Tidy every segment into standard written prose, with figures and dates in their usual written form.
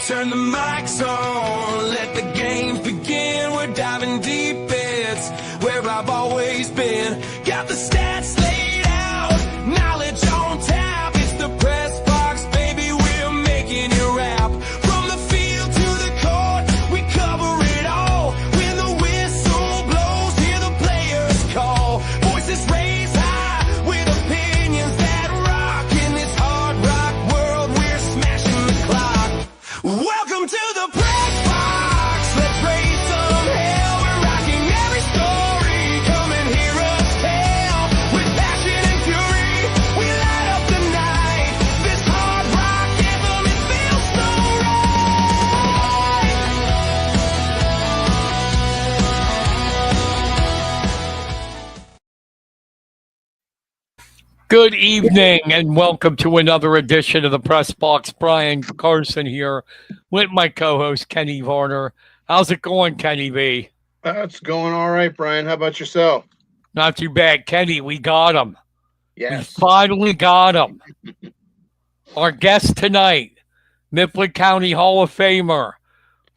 Turn the mics on, let the games begin. We're diving deep, it's where I've always been. Got the stats laid out, knowledge on tap. It's the press box, baby, we're making it rap. From the field to the court, we cover it all. When the whistle blows, hear the players call. Voices raised high with opinions that rock. In this hard rock world, we're smashing the clock. Welcome to the press box. Let's raise some hell. We're rocking every story. Come and hear us tell. With passion and fury, we light up the night. This hard rock anthem, it feels so right. Good evening and welcome to another edition of the Press Box. Brian Carson here with my co-host Kenny Varner. How's it going, Kenny V? It's going all right, Brian. How about yourself? Not too bad, Kenny. We got him. Yes. We finally got him. Our guest tonight, Mifflin County Hall of Famer,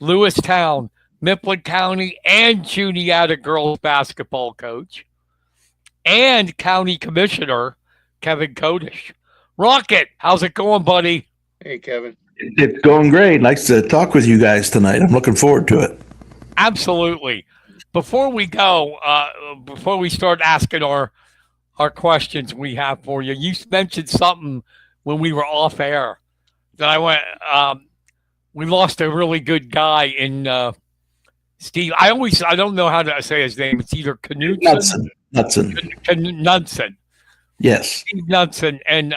Lewistown, Mifflin County, and Juniata girls basketball coach, and County Commissioner Kevin Kodish. Rocket, how's it going, buddy? Hey, Kevin. It's going great. Nice to talk with you guys tonight. I'm looking forward to it. Absolutely. Before we go, before we start asking our questions we have for you, you mentioned something when we were off air that I went. We lost a really good guy in Steve. I don't know how to say his name. It's either Knudsen. Knudsen. Yes. Steve Knudsen. And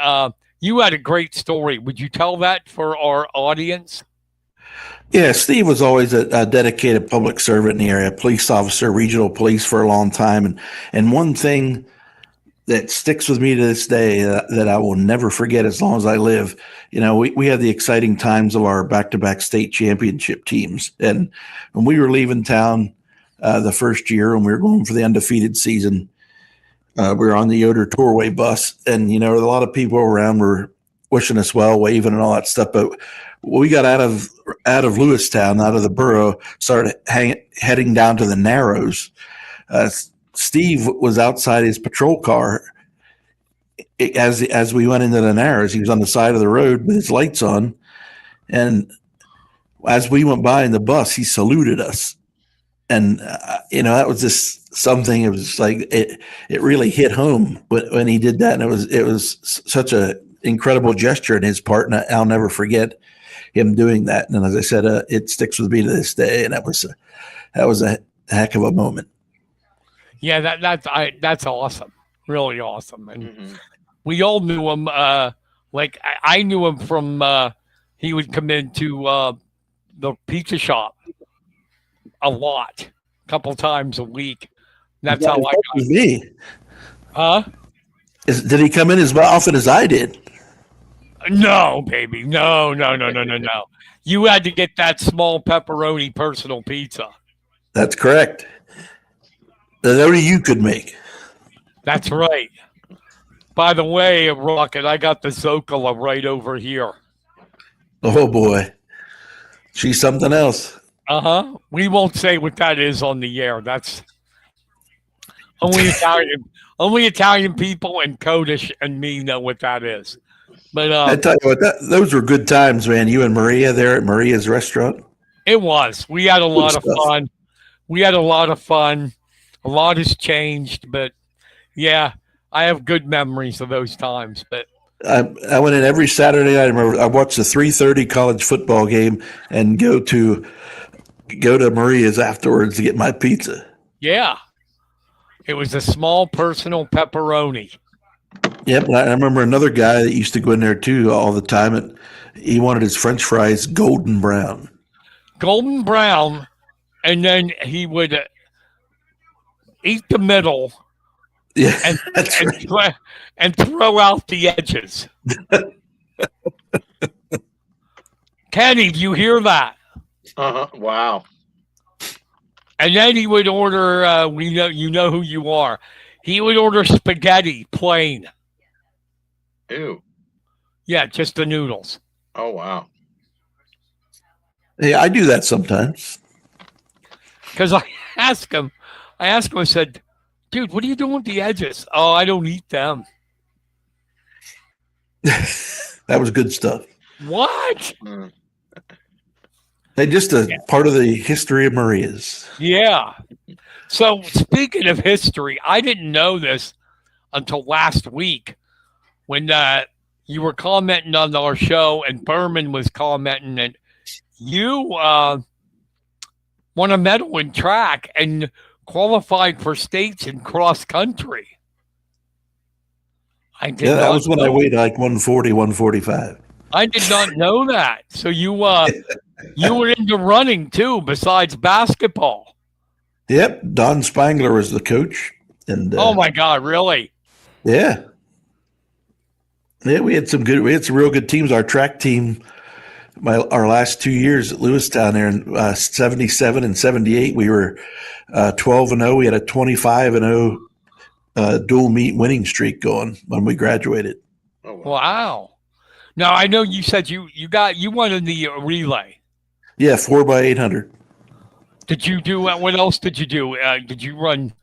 you had a great story. Would you tell that for our audience? Yeah, Steve was always a dedicated public servant in the area, police officer, regional police for a long time. And one thing that sticks with me to this day that I will never forget as long as I live, you know, we had the exciting times of our back-to-back state championship teams. And when we were leaving town the first year and we were going for the undefeated season, we were on the Yoder Tourway bus, and you know, a lot of people around were wishing us well, waving and all that stuff. But we got out of Lewistown, out of the borough, started heading down to the Narrows. Steve was outside his patrol car as we went into the Narrows. He was on the side of the road with his lights on, and as we went by in the bus, he saluted us. And you know, that was just something. It was like it really hit home when he did that, and it was such a incredible gesture on his part, and I'll never forget him doing that. And as I said, it sticks with me to this day, and that was a heck of a moment. Yeah, that's awesome, really awesome, and we all knew him. Like I knew him from he would come into the pizza shop a lot, a couple times a week. That's how I got me. Huh? Did he come in as often as I did? No, baby. No. You had to get that small pepperoni personal pizza. That's correct. That only you could make. That's right. By the way, Rocket, I got the Zocala right over here. Oh, boy. She's something else. Uh-huh. We won't say what that is on the air. That's only Italian people and Kodish and me know what that is. But I tell you what, those were good times, man. You and Maria there at Maria's restaurant. It was. We had a lot of fun. A lot has changed, but yeah, I have good memories of those times. But I went in every Saturday night. I remember I watched the 3:30 college football game and go to Maria's afterwards to get my pizza. Yeah. It was a small personal pepperoni. Yep. I remember another guy that used to go in there too all the time, and he wanted his French fries golden brown. Golden brown, and then he would eat the middle. Yeah, and throw out the edges. Kenny, do you hear that? Wow. And then he would order. You know who you are. He would order spaghetti plain. Ew. Yeah, just the noodles. Oh wow. Hey, I do that sometimes. Because I asked him, I said, dude, what are you doing with the edges? Oh, I don't eat them. That was good stuff. What? Hey, just a part of the history of Maria's. Yeah. So speaking of history, I didn't know this until last week when you were commenting on our show and Berman was commenting that you won a medal in track and qualified for states in cross country. Yeah, that was when I weighed like 140, 145. I did not know that. So you were into running too, besides basketball. Yep, Don Spangler was the coach, and Oh my God, really? yeah, we had some real good teams. Our track team, our last 2 years at Lewistown there in 77 and 78, we were 12-0. We had a 25-0 dual meet winning streak going when we graduated. Oh, Wow. Now I know you said you won in the relay. Yeah, 4x800. Did you do what else did you do? Did you run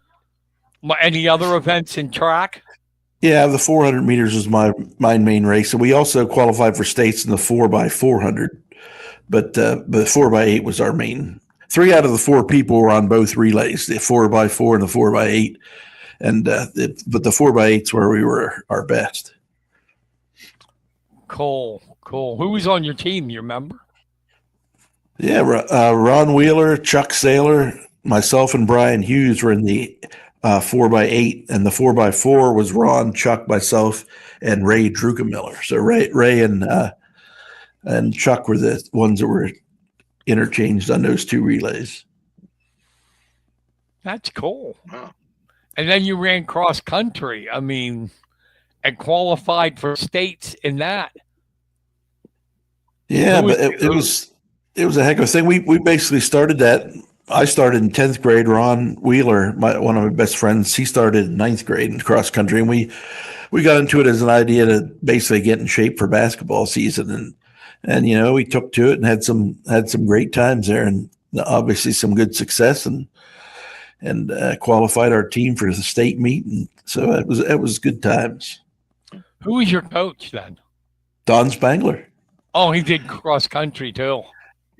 any other events in track? Yeah, the 400 meters was my main race, and we also qualified for states in the 4x400. But the 4x8 was our main. 3 out of the 4 people were on both relays, the 4x4 and the 4x8, and but the 4x8's where we were our best. Cool. Who was on your team? You remember? Yeah, Ron Wheeler, Chuck Saylor, myself, and Brian Hughes were in the 4x8, and the 4x4 was Ron, Chuck, myself, and Ray Druckenmiller. So Ray and Chuck were the ones that were interchanged on those 2 relays. That's cool. Wow. And then you ran cross country. I mean, and qualified for states in that. Yeah, but it was a heck of a thing. We basically started that. I started in 10th grade. Ron Wheeler, one of my best friends, he started in 9th grade in cross country, and we got into it as an idea to basically get in shape for basketball season, and we took to it and had some great times there, and obviously some good success, and qualified our team for the state meet, and so it was good times. Who was your coach then? Don Spangler. Oh, he did cross country too.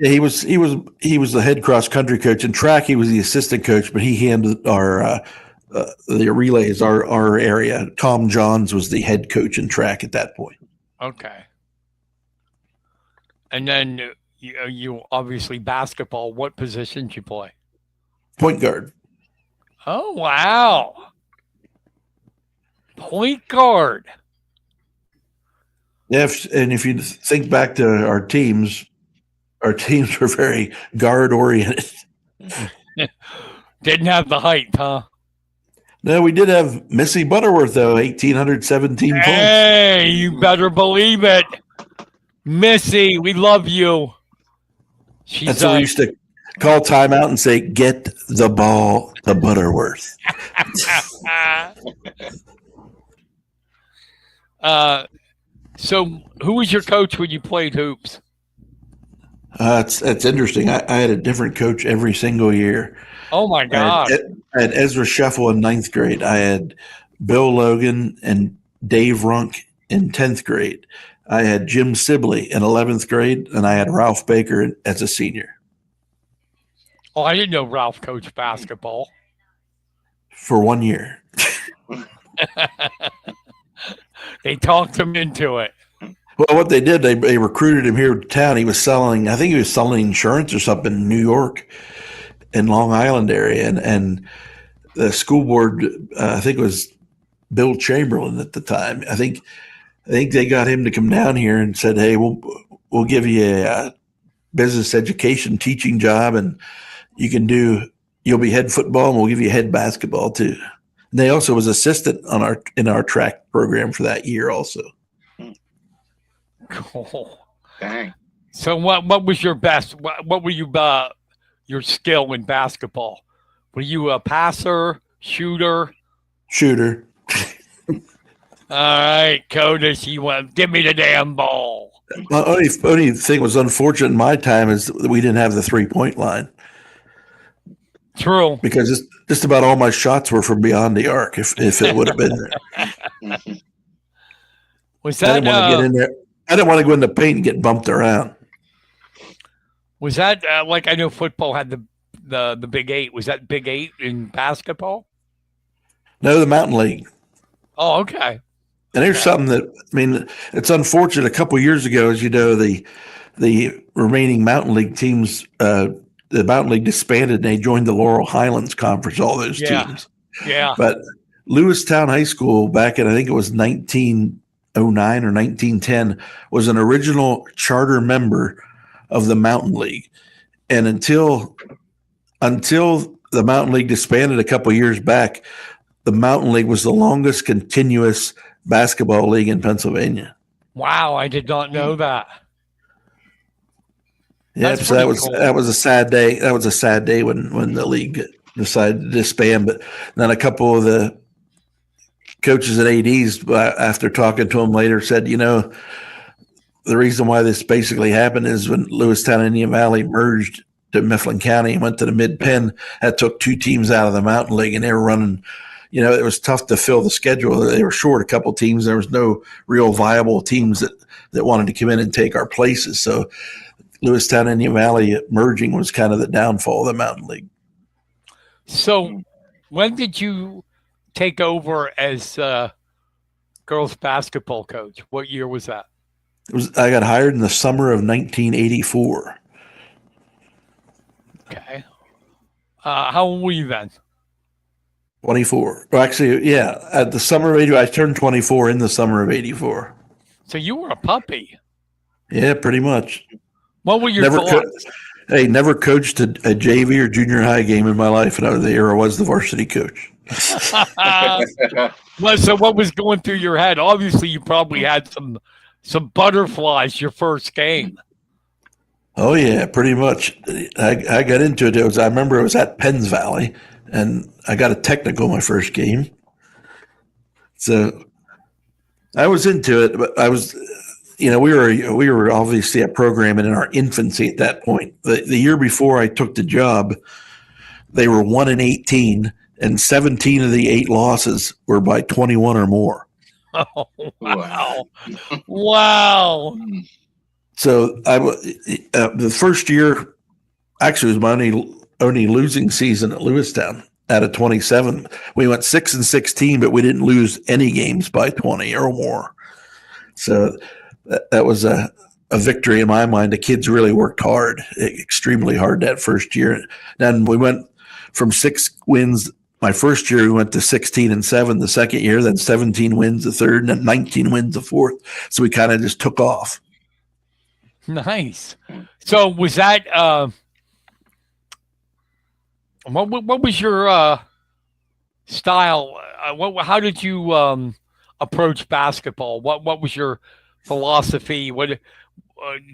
Yeah, he was the head cross country coach. In track, he was the assistant coach, but he handled our the relays, our area. Tom Johns was the head coach in track at that point. Okay. And then you obviously basketball. What position did you play? Point guard. Oh wow. Point guard. Yeah, if you think back to our teams were very guard oriented. Didn't have the height, huh? No, we did have Missy Butterworth though, 1,817 points. Hey, you better believe it. Missy, we love you. That's what we used to call timeout and say, "Get the ball to Butterworth." So who was your coach when you played hoops? It's interesting. I had a different coach every single year. Oh my God. I had Ezra Scheffel in 9th grade. I had Bill Logan and Dave Runk in 10th grade. I had Jim Sibley in 11th grade, and I had Ralph Baker as a senior. Oh, I didn't know Ralph coached basketball. For 1 year. They talked him into it. Well, what they did, they recruited him here to town. I think he was selling insurance or something in New York and Long Island area. And the school board, I think it was Bill Chamberlain at the time. I think they got him to come down here and said, "Hey, we'll give you a business education teaching job, and you'll be head football, and we'll give you head basketball too." And they also was assistant in our track program for that year also. Cool. Dang. So what was your best? What were you your skill in basketball? Were you a passer, shooter? Shooter. All right, Kodish, you want give me the damn ball. The only thing was unfortunate in my time is that we didn't have the 3-point line True. because just about all my shots were from beyond the arc. If it would have been there, Was I that didn't want to get in there. I didn't want to go in the paint and get bumped around. was that like I know football had the Big Eight. Was that Big Eight in basketball? No, the Mountain League. Oh, okay. And there's something that it's unfortunate. A couple of years ago, as you know, the remaining Mountain League teams, the Mountain League disbanded and they joined the Laurel Highlands Conference. All those teams, Yeah. But Lewistown High School back in I think it was 1909 or 1910 was an original charter member of the Mountain League, and until the Mountain League disbanded a couple of years back, the Mountain League was the longest continuous basketball league in Pennsylvania. Wow, I did not know that. Yeah, That's so pretty cool. that was a sad day. That was a sad day when the league decided to disband. But then a couple of the coaches and ADs, after talking to them later, said, the reason why this basically happened is when Lewistown and Indian Valley merged to Mifflin County and went to the Mid-Penn, that took two teams out of the Mountain League, and they were running. It was tough to fill the schedule. They were short a couple teams. There was no real viable teams that wanted to come in and take our places. So Lewistown and Indian Valley merging was kind of the downfall of the Mountain League. So when did you take over as girls basketball coach? What year was that? I got hired in the summer of 1984. Okay. How old were you then? 24. Well, actually, yeah. At the summer of 84, I turned 24 in the summer of 84. So you were a puppy. Yeah, pretty much. What were your thoughts? Never coached a JV or junior high game in my life, and I was the varsity coach. Well, so what was going through your head? Obviously, you probably had some butterflies your first game. Oh yeah, pretty much. I got into it. I remember it was at Penns Valley, and I got a technical my first game. So I was into it, but I was, we were obviously a program in our infancy at that point. The year before I took the job, they were 1-18, and 17 of the 8 losses were by 21 or more. Oh, wow. Wow. So the first year actually was my only losing season at Lewistown out of 27. We went 6-16, but we didn't lose any games by 20 or more. So that was a victory in my mind. The kids really worked hard, extremely hard that first year. Then we went from 6 wins. My first year, we went to 16-7 the second year, then 17 wins the third, and then 19 wins the fourth. So we kind of just took off. Nice. So was that what was your style? How did you approach basketball? What was your philosophy? What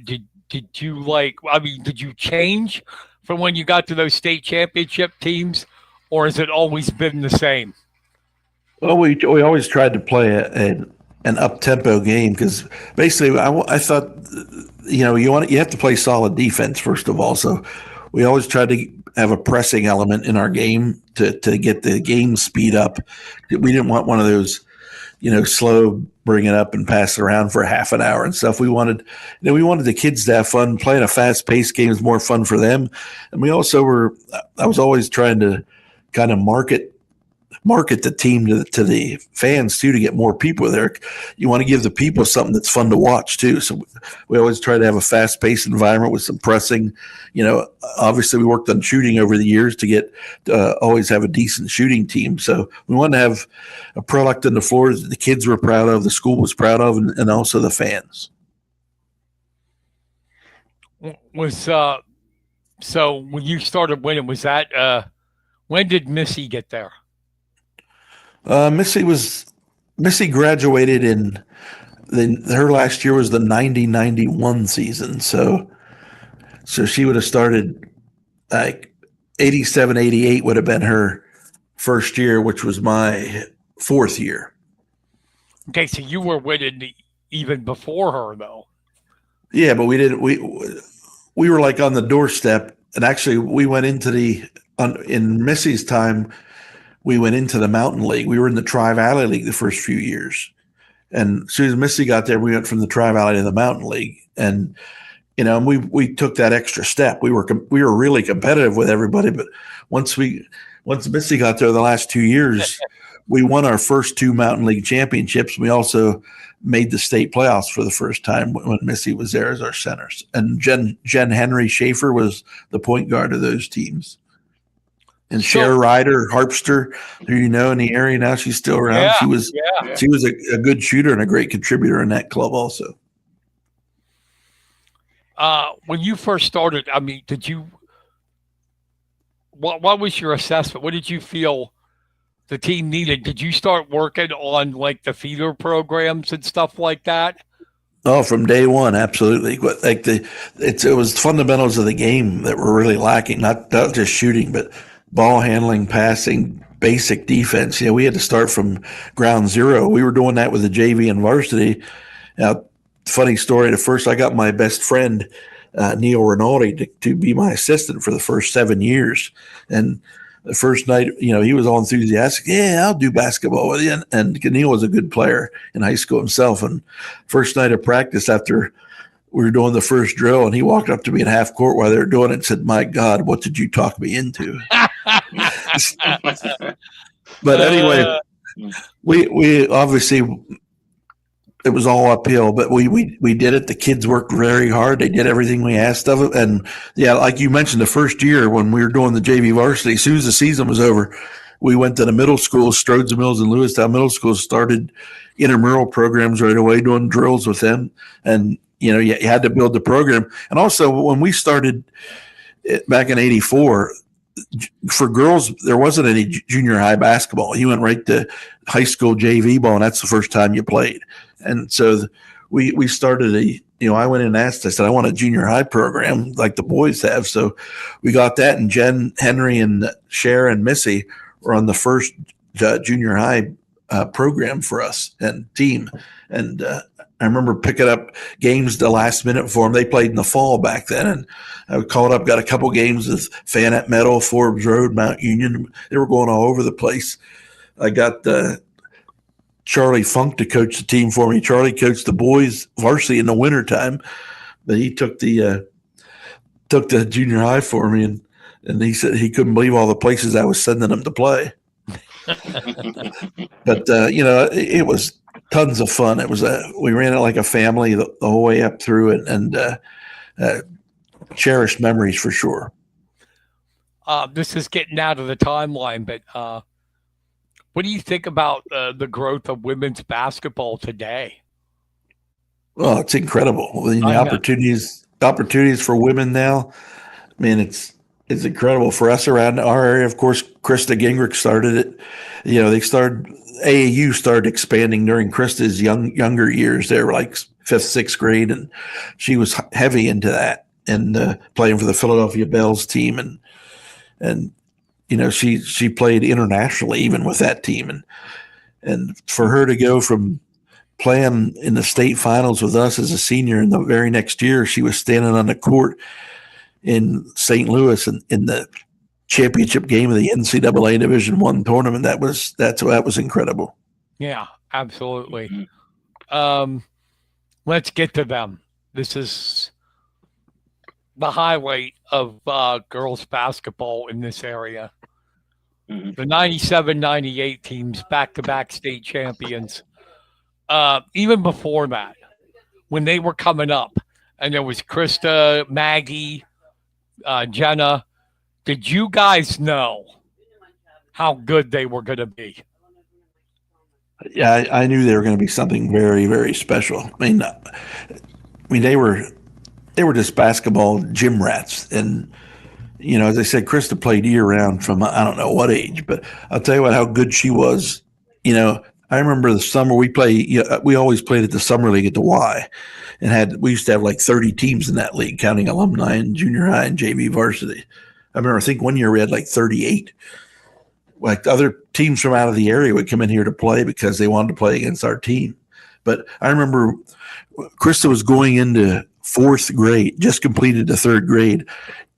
did you like? I mean, did you change from when you got to those state championship teams, or has it always been the same? Well, we always tried to play an up-tempo game because basically I thought, you have to play solid defense first of all. So we always tried to have a pressing element in our game to get the game speed up. We didn't want one of those, slow, bring it up and pass it around for half an hour and stuff. We wanted the kids to have fun. Playing a fast-paced game is more fun for them. And we also I was always trying to kind of market the team to the fans too, to get more people there. You want to give the people something that's fun to watch too. So we always try to have a fast paced environment with some pressing. Obviously we worked on shooting over the years to get always have a decent shooting team. So we wanted to have a product on the floor that the kids were proud of, the school was proud of, and also the fans. So when you started winning, was that when did Missy get there? Missy graduated in her last year was the 90-91 season. So she would have started like 87-88 would have been her first year, which was my fourth year. Okay, so you were winning even before her, though. Yeah, but we didn't. We were like on the doorstep, and actually, we went into in Missy's time. We went into the Mountain League. We were in the Tri-Valley League the first few years, and as soon as Missy got there, we went from the Tri-Valley to the Mountain League, and we took that extra step. We were really competitive with everybody, but once Missy got there the last 2 years, we won our first 2 Mountain League championships. We also made the state playoffs for the first time when Missy was there as our centers. And Jen Henry Schaefer was the point guard of those teams. And Cher Ryder, harpster, who in the area now, she's still around. Yeah, she was a good shooter and a great contributor in that club also. When you first started, I mean, what was your assessment? What did you feel the team needed? Did you start working on like the feeder programs and stuff like that? Oh, from day one, absolutely. Like it was fundamentals of the game that were really lacking, not just shooting, but ball handling, passing, basic defense. We had to start from ground zero. We were doing that with the JV and varsity. Now, funny story. At first, I got my best friend, Neil Rinaldi, to be my assistant for the first 7 years. And the first night, he was all enthusiastic. Yeah, I'll do basketball with you. And Neil was a good player in high school himself. And first night of practice, after we were doing the first drill, and he walked up to me in half court while they were doing it and said, "My God, what did you talk me into?" But anyway, we obviously, it was all uphill, but we did it. The kids worked very hard. They did everything we asked of them. And yeah, like you mentioned, the first year when we were doing the JV varsity, as soon as the season was over, we went to the middle school, Strodes and Mills and Lewistown Middle School, started intramural programs right away, doing drills with them. And, you had to build the program. And also when we started back in 84, for girls, there wasn't any junior high basketball. You went right to high school JV ball, and that's the first time you played. And so we started I went in and asked, I said, I want a junior high program like the boys have. So we got that, and Jen, Henry, and Cher and Missy were on the first junior high program for us and team. And I remember picking up games the last minute for them. They played in the fall back then, and I called up, got a couple games with Fayette Meadow, Forbes Road, Mount Union. They were going all over the place. I got Charlie Funk to coach the team for me. Charlie coached the boys varsity in the wintertime, but he took the junior high for me, and he said he couldn't believe all the places I was sending them to play. But it was tons of fun. It was we ran it like a family the whole way up through it, and cherished memories for sure. This is getting out of the timeline, but what do you think about the growth of women's basketball today? Well, it's incredible. The opportunities for women now. I mean, it's incredible for us around our area. Of course, Krista Gingrich started it. AAU started expanding during Krista's younger years. They were like 5th, 6th grade, and she was heavy into that and playing for the Philadelphia Bells team. And she played internationally even with that team. And for her to go from playing in the state finals with us as a senior, and the very next year she was standing on the court in St. Louis in the championship game of the NCAA Division I tournament. That was incredible. Yeah, absolutely. Let's get to them. This is the highlight of girls basketball in this area. Mm-hmm. The 97-98 teams, back-to-back state champions. Even before that, when they were coming up, and there was Krista, Maggie, Jenna, did you guys know how good they were going to be? Yeah, I knew they were going to be something very, very special. I mean, they were just basketball gym rats. And, as I said, Krista played year round from I don't know what age, but I'll tell you how good she was. I remember the summer we always played at the summer league at the Y, and we used to have like 30 teams in that league, counting alumni and junior high and JV varsity. I think one year we had like 38. Like other teams from out of the area would come in here to play because they wanted to play against our team. But I remember Krista was going into fourth grade, just completed the third grade.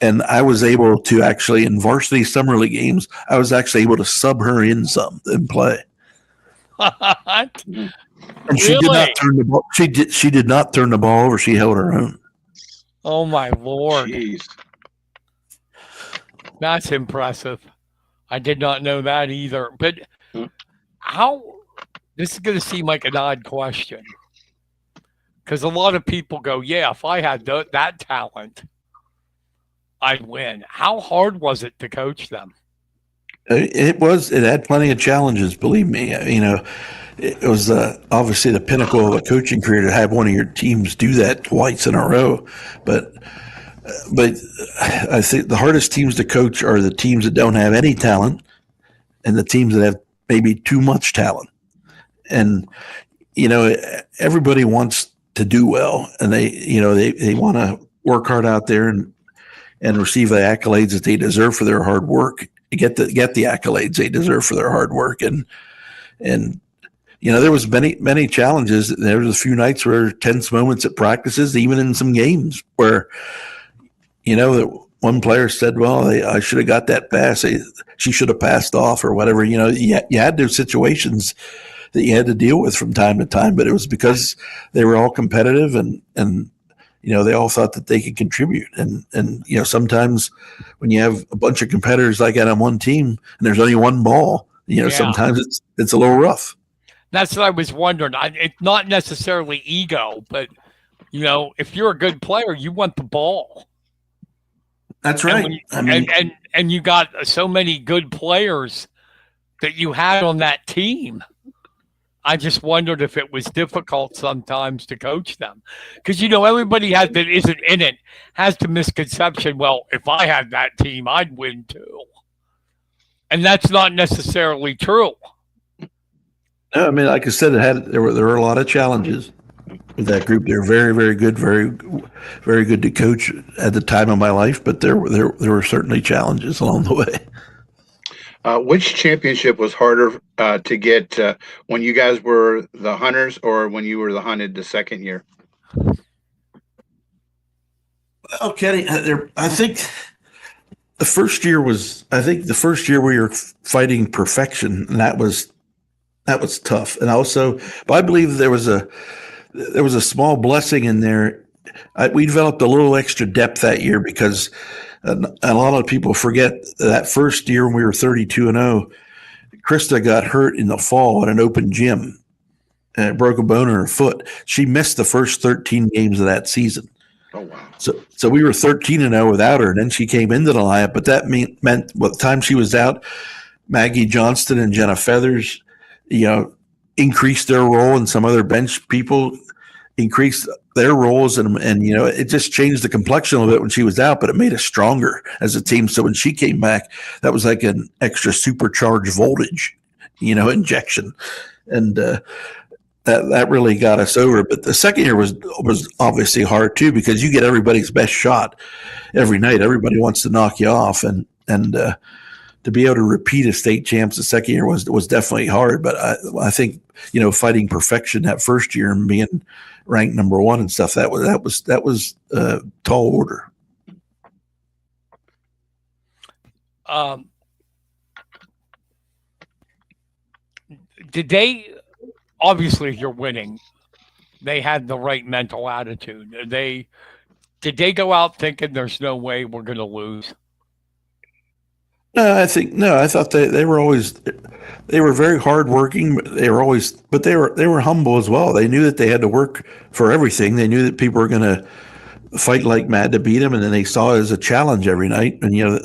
And I was able to actually, in varsity summer league games, I was actually able to sub her in some and play. What? And she did not turn the ball. She did not turn the ball over. She held her own. Oh my Lord. Jeez. That's impressive. I did not know that either. But how, this is going to seem like an odd question. Because a lot of people go, yeah, if I had that talent, I'd win. How hard was it to coach them? It had plenty of challenges, believe me. You know, it was obviously the pinnacle of a coaching career to have one of your teams do that twice in a row. But I think the hardest teams to coach are the teams that don't have any talent and the teams that have maybe too much talent. And, you know, everybody wants to do well, and they want to work hard out there and receive the accolades that they deserve for their hard work. Get the accolades they deserve for their hard work. And you know, there was many challenges. There was a few nights where tense moments at practices, even in some games where, you know, that one player said, well, I should have got that pass. She should have passed off or whatever. You know, you had those situations that you had to deal with from time to time, but it was because they were all competitive and you know, they all thought that they could contribute. And you know, sometimes when you have a bunch of competitors like that on one team and there's only one ball, you know, sometimes it's a little rough. That's what I was wondering. It's not necessarily ego, but, you know, if you're a good player, you want the ball. That's right. And you got so many good players that you had on that team. I just wondered if it was difficult sometimes to coach them. Because, you know, everybody that isn't in it has the misconception, well, if I had that team, I'd win too. And that's not necessarily true. No, I mean, like I said, there were a lot of challenges with that group. They're very, very good, very, very good to coach at the time of my life, but there were certainly challenges along the way. Which championship was harder to get when you guys were the Hunters or when you were the Hunted the second year? Well, Kenny, I think the first year we were fighting perfection, and that was tough. And also, but I believe there was a small blessing in there. We developed a little extra depth that year because a lot of people forget that first year when we were 32-0, Krista got hurt in the fall at an open gym and broke a bone in her foot. She missed the first 13 games of that season. Oh, wow. So we were 13-0 without her, and then she came into the lineup. But that meant by the time she was out, Maggie Johnston and Jenna Feathers, you know, increased their role, and some other bench people increased their roles, and you know, it just changed the complexion a little bit when she was out, but it made us stronger as a team. So when she came back, that was like an extra supercharged voltage, you know, injection, and that really got us over. But the second year was obviously hard too, because you get everybody's best shot every night. Everybody wants to knock you off, and to be able to repeat as state champs the second year was definitely hard. But I think, you know, fighting perfection that first year and being ranked number one and stuff, that was tall order. Did they, obviously if you're winning, they had the right mental attitude. Did they go out thinking there's no way we're going to lose? I thought they were very hardworking. They were humble as well. They knew that they had to work for everything. They knew that people were going to fight like mad to beat them, and then they saw it as a challenge every night. And you know,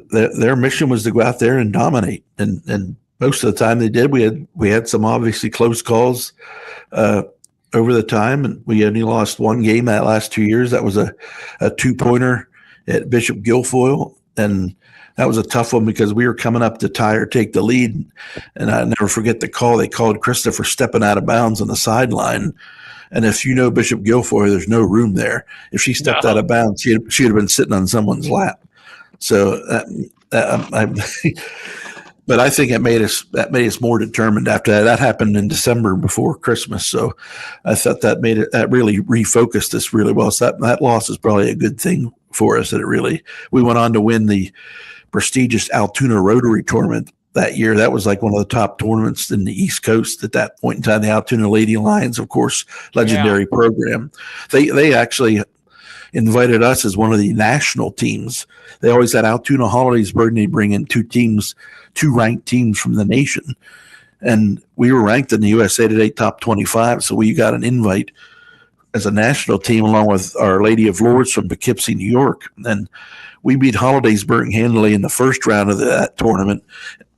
their mission was to go out there and dominate. And most of the time they did. We had some obviously close calls over the time, and we only lost one game that last 2 years. That was a 2-pointer at Bishop Guilfoyle, and that was a tough one because we were coming up to tie or take the lead. And I never forget the call. They called Krista for stepping out of bounds on the sideline. And if you know Bishop Guilfoyle, there's no room there. If she stepped out of bounds, she'd have been sitting on someone's lap. So but I think that made us more determined after that. That happened in December before Christmas. So I thought that really refocused us really well. So that loss is probably a good thing for us. We went on to win the prestigious Altoona Rotary tournament that year. That was like one of the top tournaments in the East Coast at that point in time. The Altoona Lady Lions, of course, legendary program. They actually invited us as one of the national teams. They always had Altoona Hollidaysburg, and they bring in two ranked teams from the nation. And we were ranked in the USA Today top 25. So we got an invite as a national team along with Our Lady of Lourdes from Poughkeepsie, New York. And we beat Hollidaysburg handily in the first round of that tournament.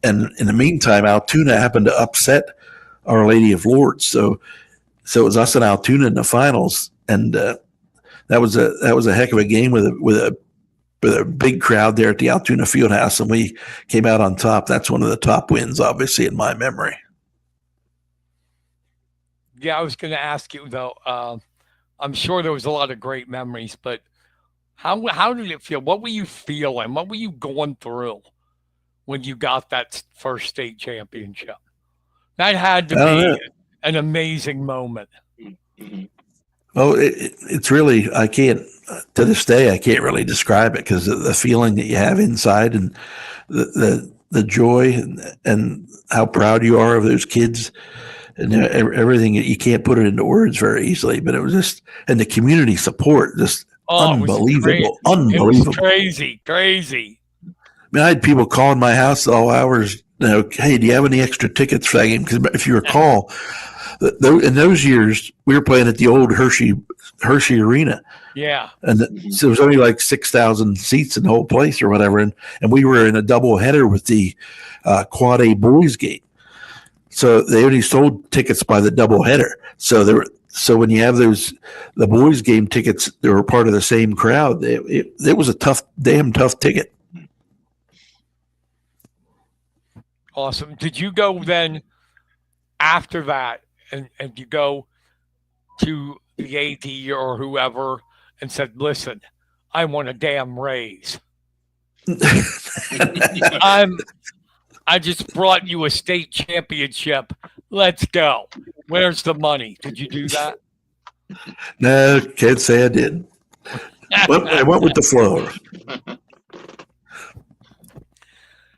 And in the meantime, Altoona happened to upset Our Lady of Lourdes. So it was us and Altoona in the finals. And that was a heck of a game with a big crowd there at the Altoona Fieldhouse, and we came out on top. That's one of the top wins, obviously, in my memory. Yeah, I was going to ask you though. I'm sure there was a lot of great memories, but how did it feel? What were you feeling? What were you going through when you got that first state championship? That had to be an amazing moment. Well, it's really, I can't, to this day, I can't really describe it because the feeling that you have inside and the joy and how proud you are of those kids and everything. You can't put it into words very easily, but it was just, and the community support, just unbelievable. Unbelievable. It was crazy. I mean, I had people calling my house at all hours, hey, do you have any extra tickets for that game? Because if you recall, in those years, we were playing at the old Hershey Arena. Yeah. And so there was only like 6,000 seats in the whole place or whatever. And we were in a double header with the Quad A boys game. So they only sold tickets by the double header. So when you have the boys game tickets, they were part of the same crowd. It was a damn tough ticket. Awesome. Did you go then after that and you go to the AD or whoever and said, listen, I want a damn raise. I just brought you a state championship. Let's go. Where's the money? Did you do that? No, can't say I did. I went with the flow.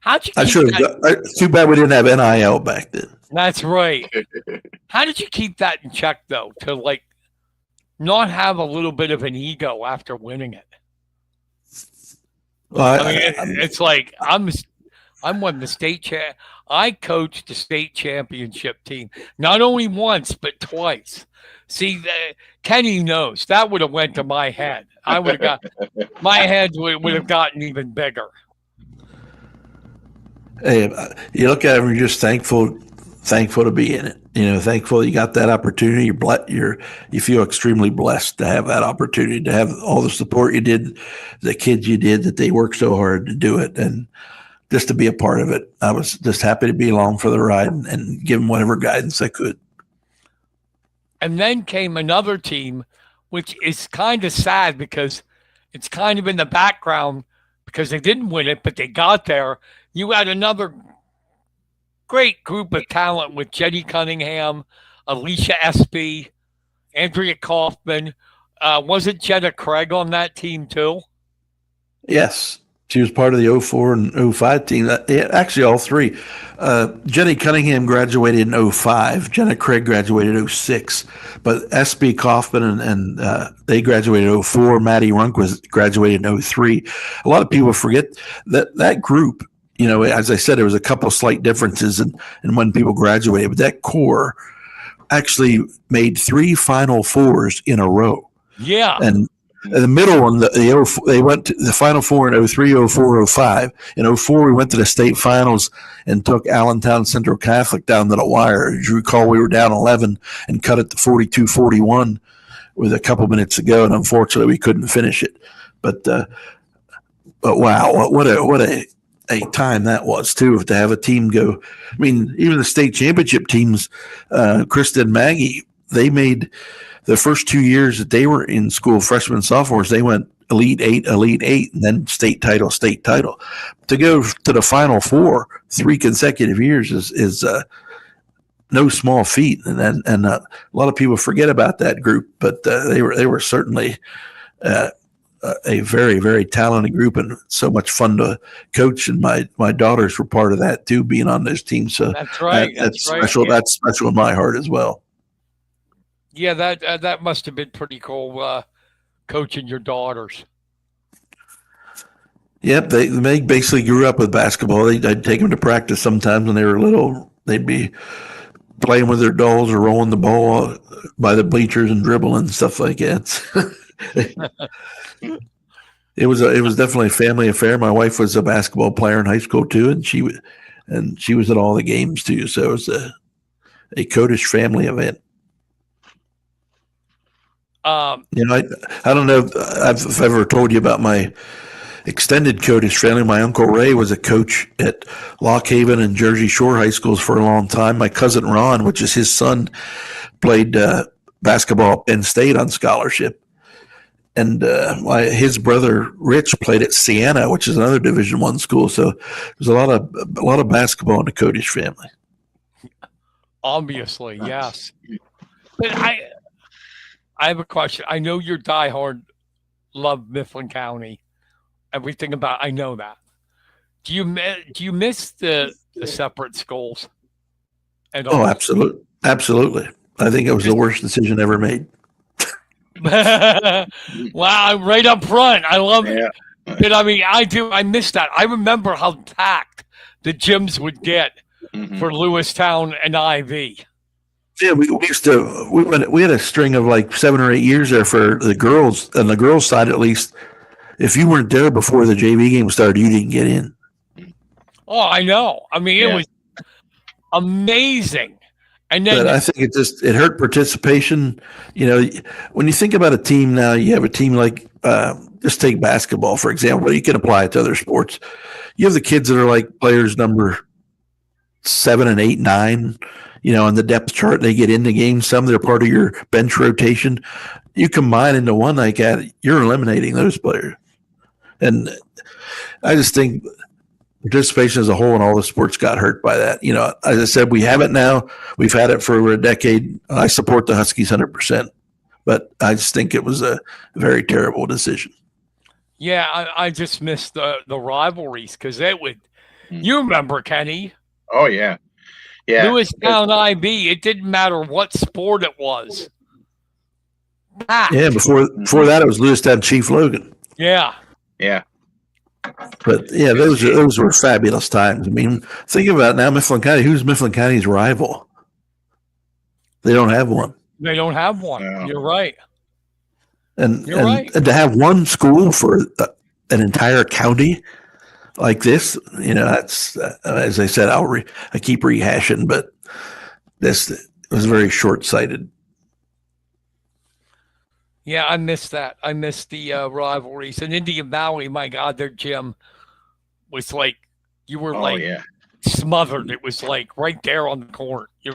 How'd you I should have. Too bad we didn't have NIL back then. That's right. How did you keep that in check, though, to like not have a little bit of an ego after winning it? Well, I mean, it's like I'm won the state I coached the state championship team not only once but twice. See, Kenny knows that would have went to my head. I would have got my head would have gotten even bigger. Hey, you look at it and you're just thankful to be in it. Thankful you got that opportunity. You feel extremely blessed to have that opportunity, to have all the support you did, the kids you did, that they worked so hard to do it, and just to be a part of it. I was just happy to be along for the ride and give them whatever guidance I could. And then came another team, which is kind of sad because it's kind of in the background because they didn't win it, but they got there. You had another great group of talent with Jenny Cunningham, Alicia Espy, Andrea Kaufman. Wasn't Jenna Craig on that team too? Yes. She was part of the 04 and 05 team. Actually, all three. Jenny Cunningham graduated in 05. Jenna Craig graduated in 06. But S.B. Kaufman and they graduated in 04. Maddie Runk graduated in 03. A lot of people forget that group, as I said, there was a couple of slight differences in when people graduated. But that core actually made 3 Final Fours in a row. Yeah. And the middle one, they went to the Final Four in 03, 04, 05. In 04, we went to the state finals and took Allentown Central Catholic down to the wire. As you recall, we were down 11 and cut it to 42-41 with a couple minutes to go, and unfortunately, we couldn't finish it. But wow, what a time that was too, to have a team go. I mean, even the state championship teams, Krista and Maggie, they made the first 2 years that they were in school, freshmen and sophomores, they went Elite Eight, and then state title. To go to the Final Four 3 consecutive years is no small feat, and a lot of people forget about that group, but they were certainly a very, very talented group, and so much fun to coach. And my daughters were part of that too, being on those teams. So that's right. That's right. special. Yeah. That's special in my heart as well. Yeah, that must have been pretty cool, coaching your daughters. Yep, they basically grew up with basketball. I'd take them to practice sometimes when they were little. They'd be playing with their dolls or rolling the ball by the bleachers and dribbling and stuff like that. It was definitely a family affair. My wife was a basketball player in high school too, and she was at all the games too. So it was a Kodish family event. I don't know if I've ever told you about my extended Kodish family. My Uncle Ray was a coach at Lock Haven and Jersey Shore high schools for a long time. My cousin Ron, which is his son, played basketball at Penn State on scholarship. And his brother Rich played at Siena, which is another Division I school. So there's a lot of basketball in the Kodish family. Obviously, yes. But I have a question. I know you're diehard, love Mifflin County, everything about. I know that. Do you miss the separate schools? Oh, absolutely. I think it was the worst decision ever made. Wow, right up front. I love it. But I mean, I miss that. I remember how packed the gyms would get for Lewistown and IV. Yeah, we had a string of like 7 or 8 years there for the girls, on the girls' side at least. If you weren't there before the JV game started, you didn't get in. Oh, I know. I mean, it was amazing. And then, but I think it hurt participation. When you think about a team now, you have a team like just take basketball for example. You can apply it to other sports. You have the kids that are like players number 7 and 8, 9. On the depth chart, they get in the game. Some they're part of your bench rotation. You combine into one like that, you're eliminating those players. And I just think participation as a whole in all the sports got hurt by that. As I said, we have it now. We've had it for over a decade. I support the Huskies 100%, but I just think it was a very terrible decision. Yeah, I just missed the rivalries because it would. You remember, Kenny? Oh yeah, yeah. Lewistown IB. It didn't matter what sport it was. Yeah, before that, it was Lewistown Chief Logan. Yeah. But yeah, those were fabulous times. I mean, think about it now, Mifflin County. Who's Mifflin County's rival? They don't have one. They don't have one. No. You're right. And to have one school for an entire county like this, that's as I said. I keep rehashing, but this was very short-sighted. Yeah, I missed that. I missed the rivalries. And Indian Valley, my God, their gym was like, you were smothered. It was like right there on the corner. You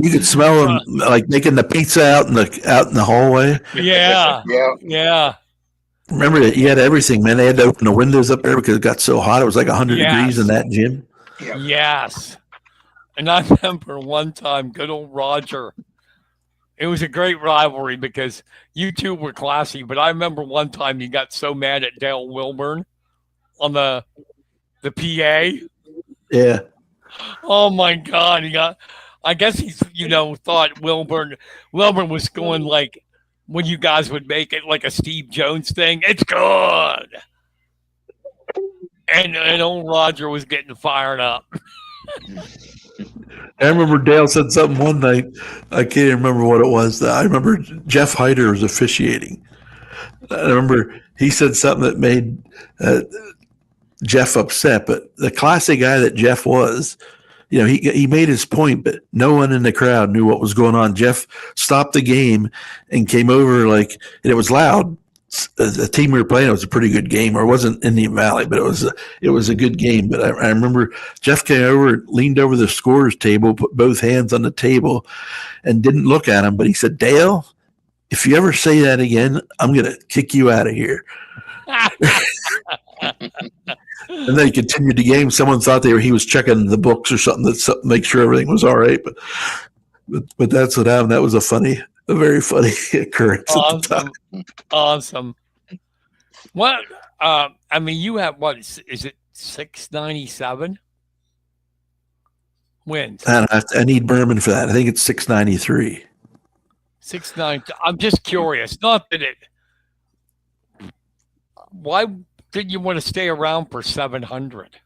could smell them like making the pizza out in the hallway. Yeah. Remember that you had everything, man. They had to open the windows up there because it got so hot. It was like 100 degrees in that gym. Yes. And I remember one time, good old Roger. It was a great rivalry because you two were classy, but I remember one time you got so mad at Dale Wilburn on the PA. Yeah. Oh my God. I guess he's, thought Wilburn was going like when you guys would make it like a Steve Jones thing. It's good. And old Roger was getting fired up. I remember Dale said something one night. I can't even remember what it was. I remember Jeff Hyder was officiating. I remember he said something that made Jeff upset. But the classy guy that Jeff was, he made his point, but no one in the crowd knew what was going on. Jeff stopped the game and came over and it was loud. The team we were playing, it was a pretty good game, or it wasn't Indian Valley, but it was a good game. But I remember Jeff came over, leaned over the scorer's table, put both hands on the table, and didn't look at him. But he said, "Dale, if you ever say that again, I'm going to kick you out of here. And they continued the game. Someone thought he was checking the books or something to make sure everything was all right. But that's what happened. That was a very funny occurrence at the time. Awesome. What? I mean, you have what? Is it 697 wins? And I need Berman for that. I think it's 693. 690. I'm just curious. Not that it. Why didn't you want to stay around for 700?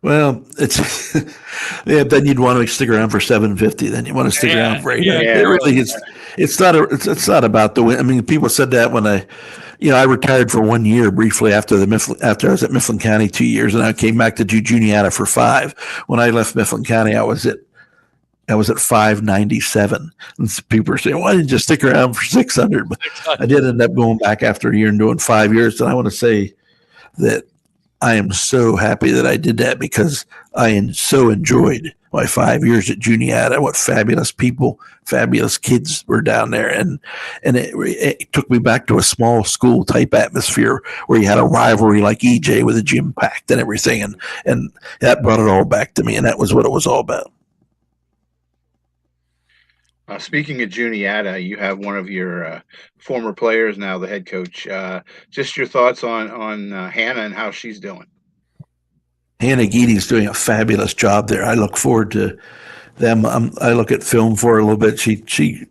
Well, it's yeah. Then you'd want to stick around for 750. Then you want to stick around for 800. Yeah. It really is. It's not about the win. I mean, people said that when I retired for 1 year briefly after I was at Mifflin County 2 years, and I came back to do Juniata for 5. When I left Mifflin County, I was at 597. And people were saying, "Why didn't you stick around for 600?" But I did end up going back after a year and doing 5 years. And I want to say that I am so happy that I did that because I so enjoyed my 5 years at Juniata. What fabulous people, fabulous kids were down there. And it took me back to a small school type atmosphere where you had a rivalry like EJ with a gym packed and everything. And that brought it all back to me. And that was what it was all about. Speaking of Juniata, you have one of your former players now, the head coach. Just your thoughts on Hannah and how she's doing. Hannah Geedy's doing a fabulous job there. I look forward to them. I look at film for her a little bit.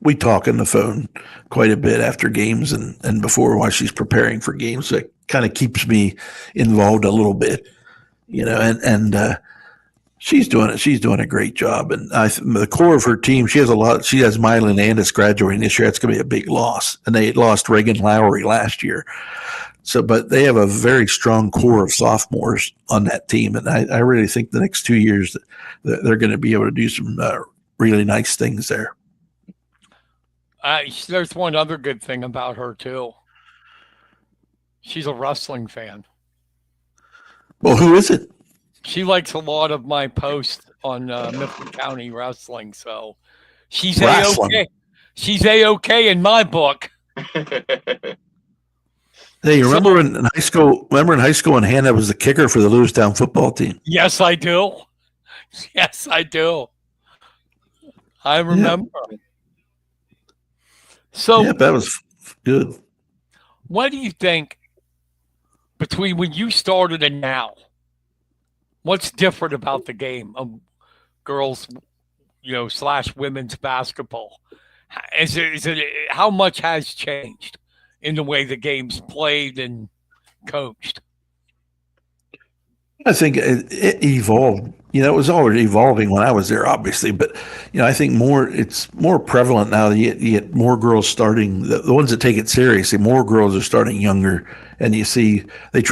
We talk on the phone quite a bit after games and before while she's preparing for games. So it kind of keeps me involved a little bit, and she's doing it. She's doing a great job. And the core of her team, she has Mylon Andis graduating this year. That's going to be a big loss. And they lost Reagan Lowry last year. So, but they have a very strong core of sophomores on that team. And I really think the next 2 years that they're going to be able to do some really nice things there. There's one other good thing about her, too. She's a wrestling fan. Well, who is it? She likes a lot of my posts on Mifflin County wrestling, so she's A-okay. She's A-okay in my book. Hey, you remember in high school? Remember in high school when Hannah was the kicker for the Lewistown football team? Yes, I do. Yes, I do. I remember. Yeah. So, yeah, that was good. What do you think between when you started and now? What's different about the game of girls, / women's basketball? Is it how much has changed in the way the game's played and coached? I think it evolved. It was already evolving when I was there, obviously, but I think it's more prevalent now that you get more girls starting. The ones that take it seriously, more girls are starting younger, and you see the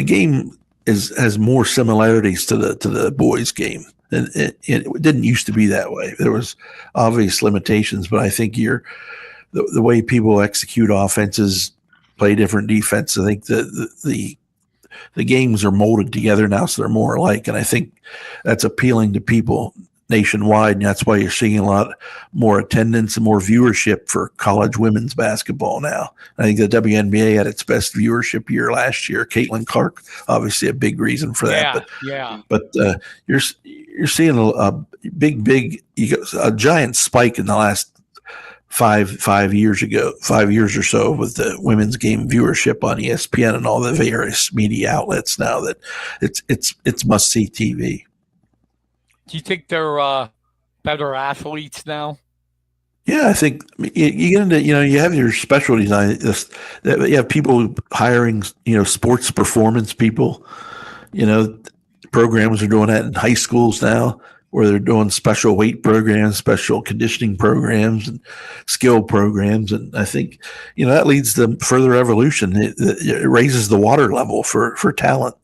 game has more similarities to the boys' game. And it didn't used to be that way. There was obvious limitations, but I think the way people execute offenses, play different defense. I think the games are molded together now, so they're more alike, and I think that's appealing to people nationwide, and that's why you're seeing a lot more attendance and more viewership for college women's basketball now. I think the WNBA had its best viewership year last year. Caitlin Clark, obviously a big reason for that. But you're seeing a giant spike in the last five years or so with the women's game viewership on ESPN and all the various media outlets now that it's must see TV. Do you think they're better athletes now? Yeah, I think you get into, you have your specialties. You have people hiring, sports performance people. Programs are doing that in high schools now, where they're doing special weight programs, special conditioning programs, and skill programs. And I think, that leads to further evolution. It raises the water level for talent.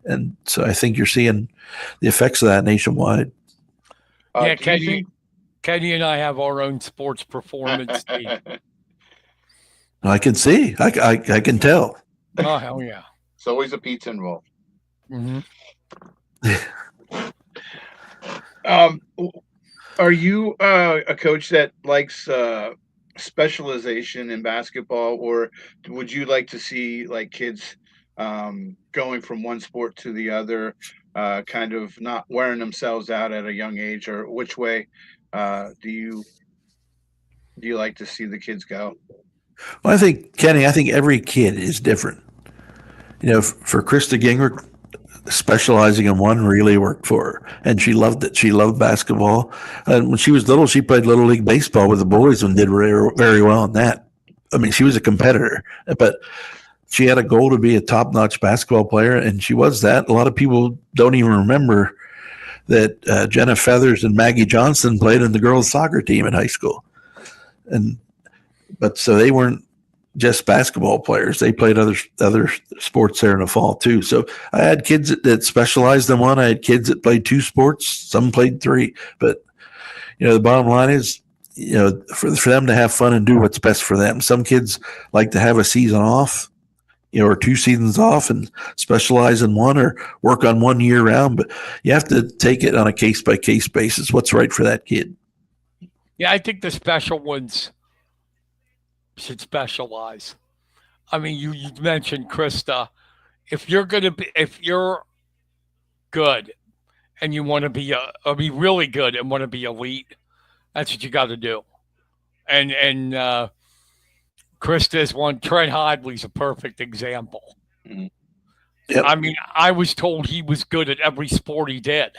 And so I think you're seeing the effects of that nationwide. Yeah, Kenny and I have our own sports performance team. I can see. I can tell. Oh, hell yeah. It's always a pizza involved. Mm-hmm. Are you a coach that likes specialization in basketball, or would you like to see like kids going from one sport to the other, kind of not wearing themselves out at a young age, or which way do you like to see the kids go? Well, I think, Kenny, I think every kid is different. For Krista Gingrich, specializing in one really worked for her, and she loved it. She loved basketball. And when she was little, she played Little League Baseball with the boys and did very, very well in that. I mean, she was a competitor, but she had a goal to be a top-notch basketball player, and she was that. A lot of people don't even remember that Jenna Feathers and Maggie Johnson played in the girls' soccer team in high school. But so they weren't just basketball players. They played other sports there in the fall too. So I had kids that specialized in one. I had kids that played two sports. Some played three. But the bottom line is, for them to have fun and do what's best for them. Some kids like to have a season off, or 2 seasons off and specialize in one, or work on one year round. But you have to take it on a case by case basis. What's right for that kid? Yeah, I think the special ones should specialize. I mean, you mentioned Krista. If you're good and you want to be be really good and want to be elite, that's what you got to do. And Krista is one. Trent Hodley's a perfect example. Mhm. Yep. I mean, I was told he was good at every sport he did,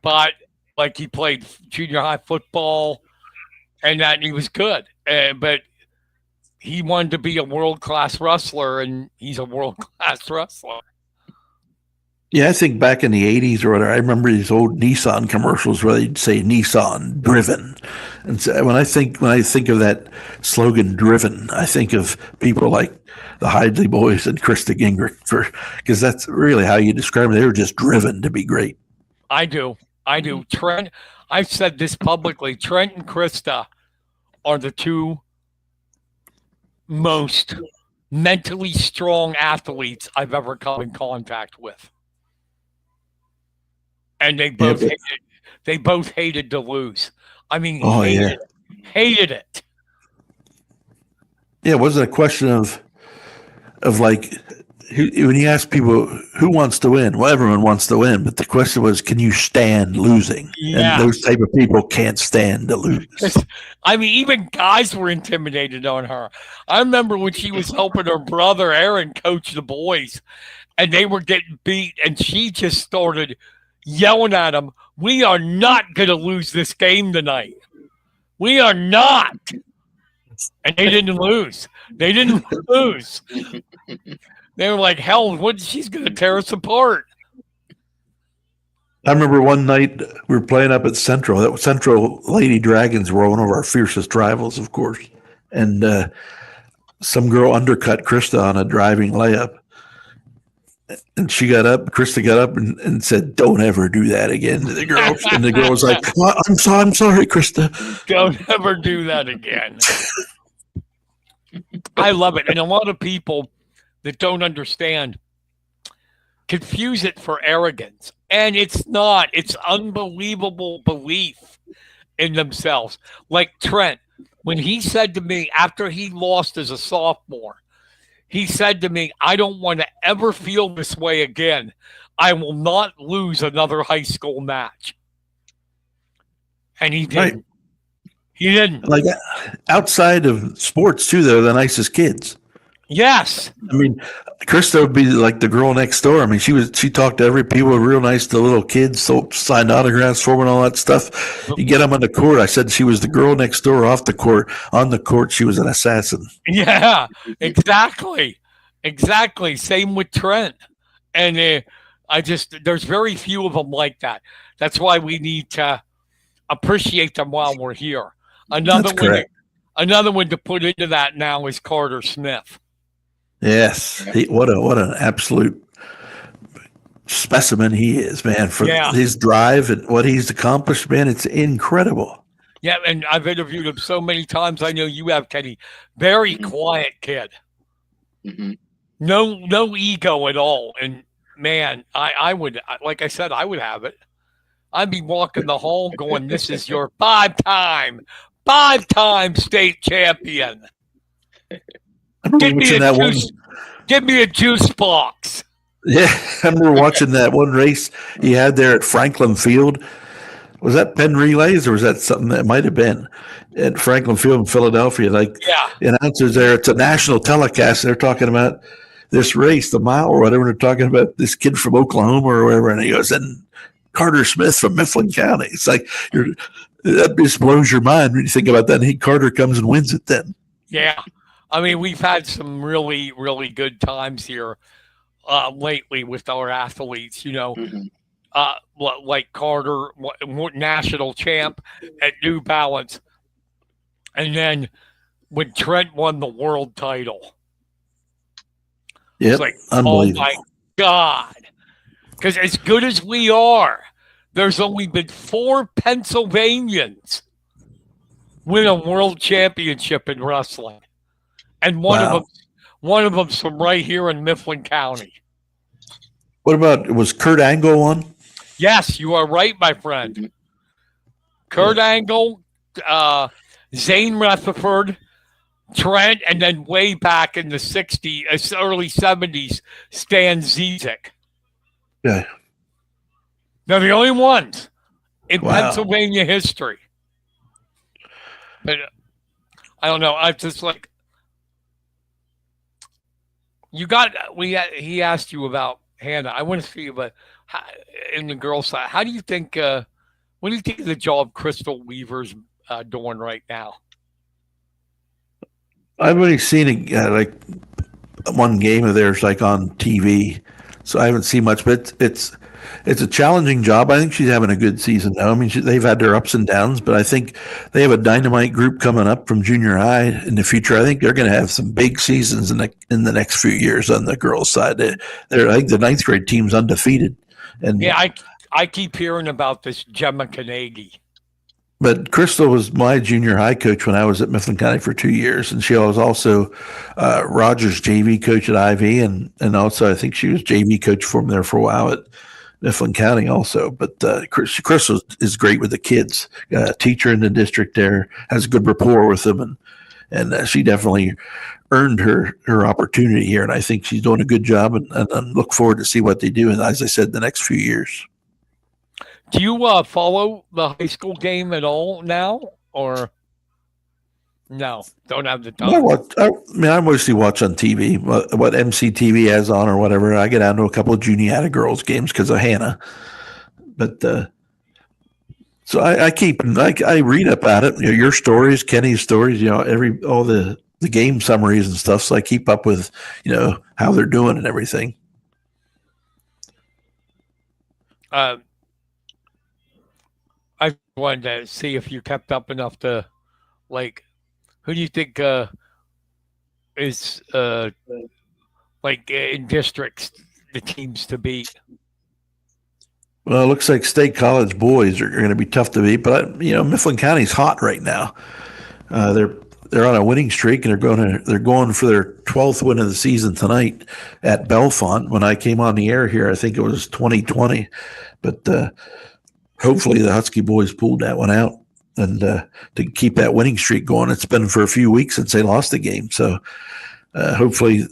but like he played junior high football and that, and he was good. But he wanted to be a world-class wrestler, and he's a world-class wrestler. Yeah, I think back in the 80s or whatever, I remember these old Nissan commercials where they'd say Nissan driven. And so when I think of that slogan driven, I think of people like the Hidley boys and Krista Gingrich, because that's really how you describe them. They were just driven to be great. I do. Trent, I've said this publicly. Trent and Krista are the two most mentally strong athletes I've ever come in contact with. And they both hated to lose. I mean, hated it. Yeah, it wasn't a question of like, when you ask people who wants to win, well, everyone wants to win, but the question was, can you stand losing? Yeah. And those type of people can't stand to lose. I mean, even guys were intimidated on her. I remember when she was helping her brother Aaron coach the boys, and they were getting beat, and she just started yelling at them, "We are not going to lose this game tonight. We are not." And they didn't lose. They were like, hell, she's going to tear us apart. I remember one night we were playing up at Central. That was Central Lady Dragons were one of our fiercest rivals, of course. And some girl undercut Krista on a driving layup. And Krista got up and said, "Don't ever do that again" to the girl. And the girl was like, I'm sorry, Krista. Don't ever do that again. I love it. And a lot of people that don't understand confuse it for arrogance. And it's not. It's unbelievable belief in themselves. Like Trent, when he said to me after he lost as a sophomore, he said to me, "I don't want to ever feel this way again. I will not lose another high school match." And he didn't. Right. He didn't. Like, outside of sports too, they're the nicest kids. Yes. I mean, Krista would be like the girl next door. I mean, she talked to every people, real nice to little kids, so signed autographs for them and all that stuff. You get them on the court. I said she was the girl next door off the court. On the court, she was an assassin. Yeah, exactly. Same with Trent. And there's very few of them like that. That's why we need to appreciate them while we're here. Another one to put into that now is Carter Smith. Yes, what an absolute specimen he is, man. For his drive and what he's accomplished, man, it's incredible. Yeah, and I've interviewed him so many times. I know you have, Kenny. Very quiet kid. Mm-hmm. No ego at all. And man, I would, like I said, I would have it. I'd be walking the hall going, "This is your 5-time 5-time state champion. I remember watching that one. Give me a juice box. Yeah, I remember watching that one race he had there at Franklin Field. Was that Penn Relays or was that something that might have been at Franklin Field in Philadelphia? Like, Yeah. the announcers there, it's a national telecast. They're talking about this race, the mile or whatever. They're talking about this kid from Oklahoma or wherever, and he goes, and Carter Smith from Mifflin County. It's like that just blows your mind when you think about that. And Carter comes and wins it then. Yeah. I mean, we've had some really, really good times here lately with our athletes, like Carter, national champ at New Balance. And then when Trent won the world title. Yeah, it's like, oh my God. Because as good as we are, there's only been 4 Pennsylvanians win a world championship in wrestling. And one of them's from right here in Mifflin County. What about, was Kurt Angle one? Yes, you are right, my friend. Kurt Angle, Zane Rutherford, Trent, and then way back in the early 70s, Stan Zizek. Yeah. They're the only ones in Pennsylvania history. But I don't know. I just like he asked you about Hannah. I want to see you, but in the girls' side, how do you think? What do you think of the job Crystal Weaver's doing right now? I've only seen like one game of theirs, like on TV, so I haven't seen much. But it's a challenging job. I think she's having a good season now. I mean, they've had their ups and downs, but I think they have a dynamite group coming up from junior high in the future. I think they're going to have some big seasons in the next few years on the girls' side. I think the 9th grade team's undefeated. And yeah, I keep hearing about this Gemma Carnegie. But Crystal was my junior high coach when I was at Mifflin County for 2 years, and she was also Rogers' JV coach at Ivy, and also I think she was JV coach for him there for a while at Mifflin County also. But Crystal is great with the kids. A teacher in the district there, has a good rapport with them, and she definitely earned her opportunity here, and I think she's doing a good job, and look forward to see what they do, and as I said, the next few years. Do you follow the high school game at all now, or no? Don't have the time. I mostly watch on TV what MCTV has on or whatever. I get down to a couple of Juniata girls games because of Hannah, but so I read about it. Your stories, Kenny's stories. All the game summaries and stuff. So I keep up with how they're doing and everything. I wanted to see if you kept up enough to, like, who do you think is in districts the teams to beat? Well, it looks like State College boys are going to be tough to beat, but Mifflin County's hot right now. They're on a winning streak, and they're going for their 12th win of the season tonight at Bellefonte. When I came on the air here, I think it was 2020, but. Hopefully the Husky boys pulled that one out and to keep that winning streak going. It's been for a few weeks since they lost the game. So hopefully,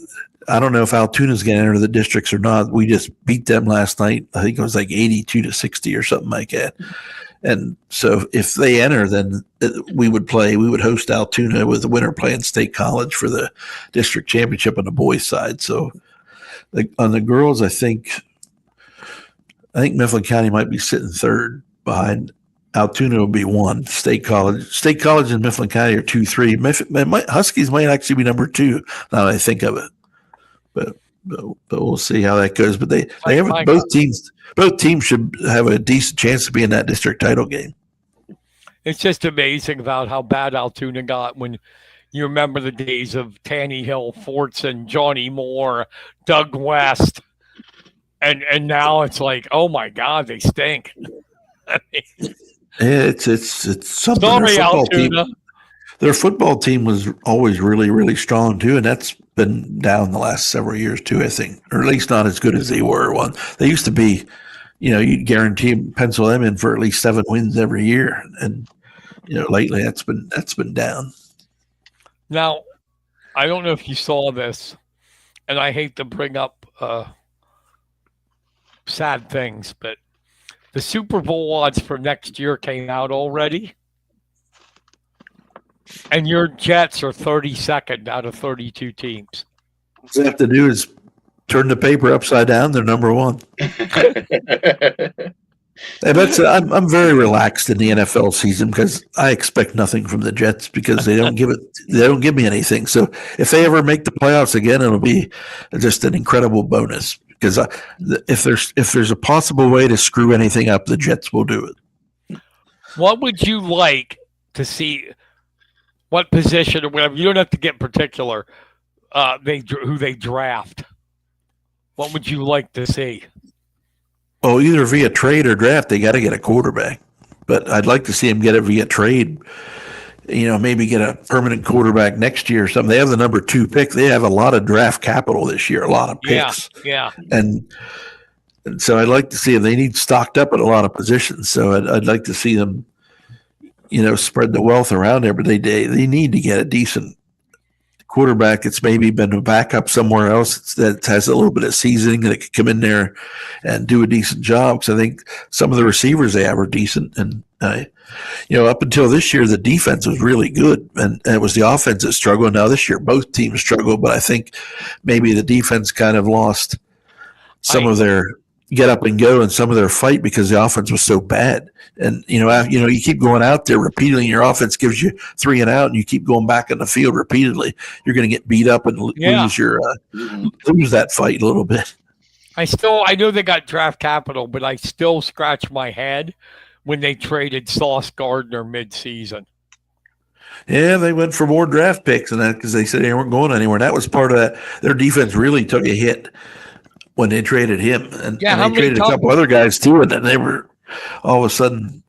I don't know if Altoona's going to enter the districts or not. We just beat them last night. I think it was like 82-60 or something like that. And so if they enter, then we would host Altoona with the winner playing State College for the district championship on the boys' side. So on the girls, I think Mifflin County might be sitting third behind. Altoona will be 1. State College and Mifflin County are 2-3. Huskies might actually be number 2 now that I think of it. But we'll see how that goes. But they have both teams should have a decent chance to be in that district title game. It's just amazing about how bad Altoona got when you remember the days of Tanny Hill, Fortson, Johnny Moore, Doug West. And now it's like, oh my God, they stink. I mean, it's something. Sorry, Altoona. Their football team was always really, really strong too, and that's been down the last several years too, I think, or at least not as good as they were. They used to be, you'd guarantee pencil them in for at least 7 wins every year, and lately that's been down. Now, I don't know if you saw this, and I hate to bring up sad things, but the Super Bowl odds for next year came out already, and your Jets are 32nd out of 32 teams. What they have to do is turn the paper upside down. They're number one. And I'm very relaxed in the NFL season because I expect nothing from the Jets because they don't give me anything. So if they ever make the playoffs again, it'll be just an incredible bonus because if there's a possible way to screw anything up, the Jets will do it. What would you like to see? What position or whatever? You don't have to get particular. Who they draft. What would you like to see? Well, either via trade or draft, they got to get a quarterback. But I'd like to see them get it via trade. Maybe get a permanent quarterback next year or something. They have the number 2 pick. They have a lot of draft capital this year, a lot of picks. Yeah. And so I'd like to see them. They need stocked up at a lot of positions. So I'd like to see them, spread the wealth around there. But they need to get a decent quarterback that's maybe been a backup somewhere else that has a little bit of seasoning that could come in there and do a decent job. Because I think some of the receivers they have are decent. And, up until this year, the defense was really good. And it was the offense that struggled. Now this year, both teams struggled. But I think maybe the defense kind of lost some of their get up and go and some of their fight because the offense was so bad. And, you keep going out there repeatedly and your offense gives you 3 and out and you keep going back in the field repeatedly. You're going to get beat up and lose that fight a little bit. I know they got draft capital, but I still scratch my head when they traded Sauce Gardner midseason. Yeah, they went for more draft picks and that because they said they weren't going anywhere. That was part of that. Their defense really took a hit when they traded him. And they traded a couple other guys too, and then they were all of a sudden,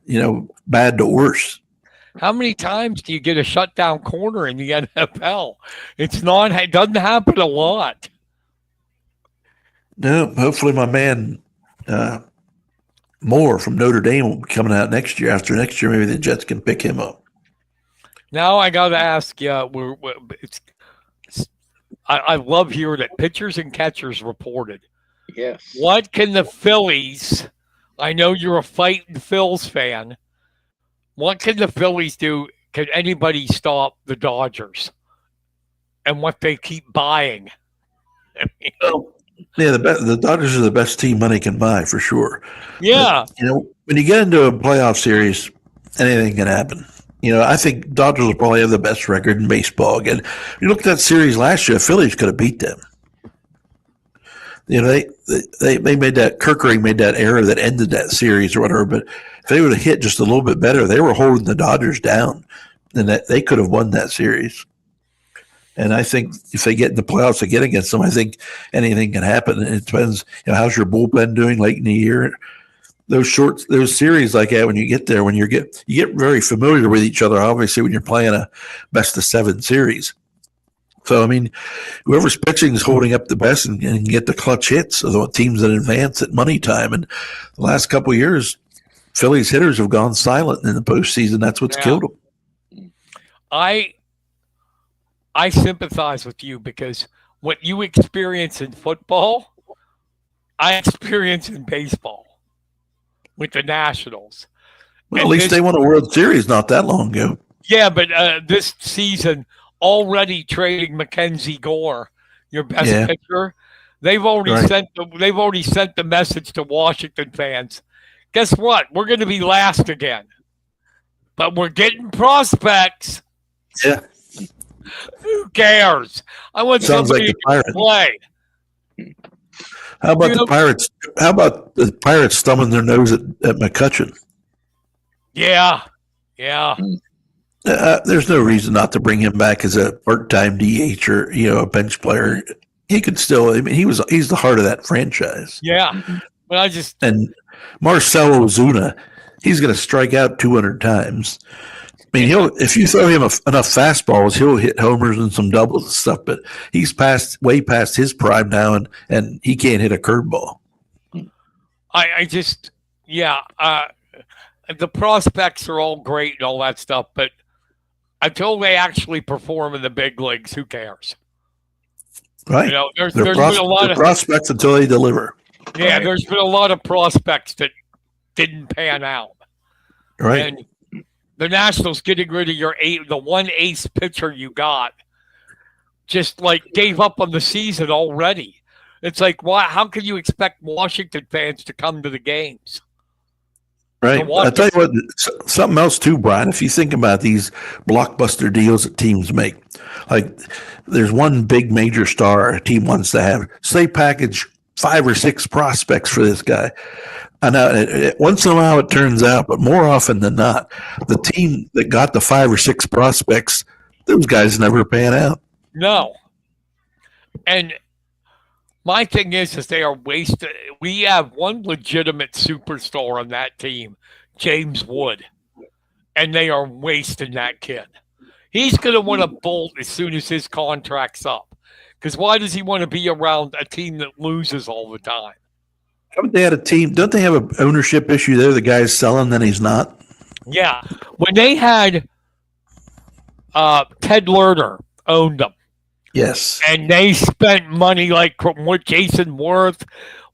bad to worse. How many times do you get a shutdown corner in the NFL? It doesn't happen a lot. No, hopefully my man Moore from Notre Dame will be coming out next year. After next year, maybe the Jets can pick him up. Now I got to ask you, I love hearing that pitchers and catchers reported. Yes. What can the Phillies, I know you're a fighting Phils fan, what can the Phillies do? Can anybody stop the Dodgers and what they keep buying? The Dodgers are the best team money can buy for sure. Yeah. But, when you get into a playoff series, anything can happen. I think Dodgers will probably have the best record in baseball again. You look at that series last year, the Phillies could have beat them. They made that Kirkering made that error that ended that series or whatever. But if they would have hit just a little bit better, they were holding the Dodgers down, and that they could have won that series. And I think if they get in the playoffs again against them, I think anything can happen. It depends, how's your bullpen doing late in the year. Those series like that, when you get there, when you get very familiar with each other, obviously, when you're playing a best of 7 series. So, whoever's pitching is holding up the best and get the clutch hits of the teams that advance at money time. And the last couple of years, Phillies hitters have gone silent in the postseason. That's what's killed them. I sympathize with you because what you experience in football, I experience in baseball with the Nationals. Well, at least they won a World Series not that long ago. Yeah, but this season, already trading Mackenzie Gore, your best pitcher, they've already sent the message to Washington fans. Guess what? We're going to be last again, but we're getting prospects. Yeah. Who cares? I want somebody to play. How about the Pirates? How about the Pirates thumbing their nose at McCutcheon? Yeah. There's no reason not to bring him back as a part-time DH or a bench player. He could still. He's the heart of that franchise. Yeah, but and Marcell Ozuna, he's going to strike out 200 times. If you throw him enough fastballs, he'll hit homers and some doubles and stuff. But he's way past his prime now, and he can't hit a curveball. the prospects are all great and all that stuff, but until they actually perform in the big leagues, who cares? Right. You know, there's They're been a lot of prospects until they deliver. yeah, Right. there's been a lot of prospects that didn't pan out. Right. And the Nationals getting rid of the one ace pitcher you got, just like gave up on the season already. It's like, why? How can you expect Washington fans to come to the games? Right. watch I'll tell you what, something else too, Brian, if you think about these blockbuster deals that teams make, like there's one big major star a team wants to have, say package 5 or 6 prospects for this guy. I know once in a while it turns out, but more often than not, the team that got the 5 or 6 prospects, those guys never pan out. No. And my thing is they are wasted. We have one legitimate superstar on that team, James Wood, and they are wasting that kid. He's going to want to bolt as soon as his contract's up. Because why does he want to be around a team that loses all the time? Haven't they had a team? Don't they have an ownership issue there? The guy's selling, then he's not. Yeah. When they had Ted Lerner owned them, Yes. and they spent money like what Jason Worth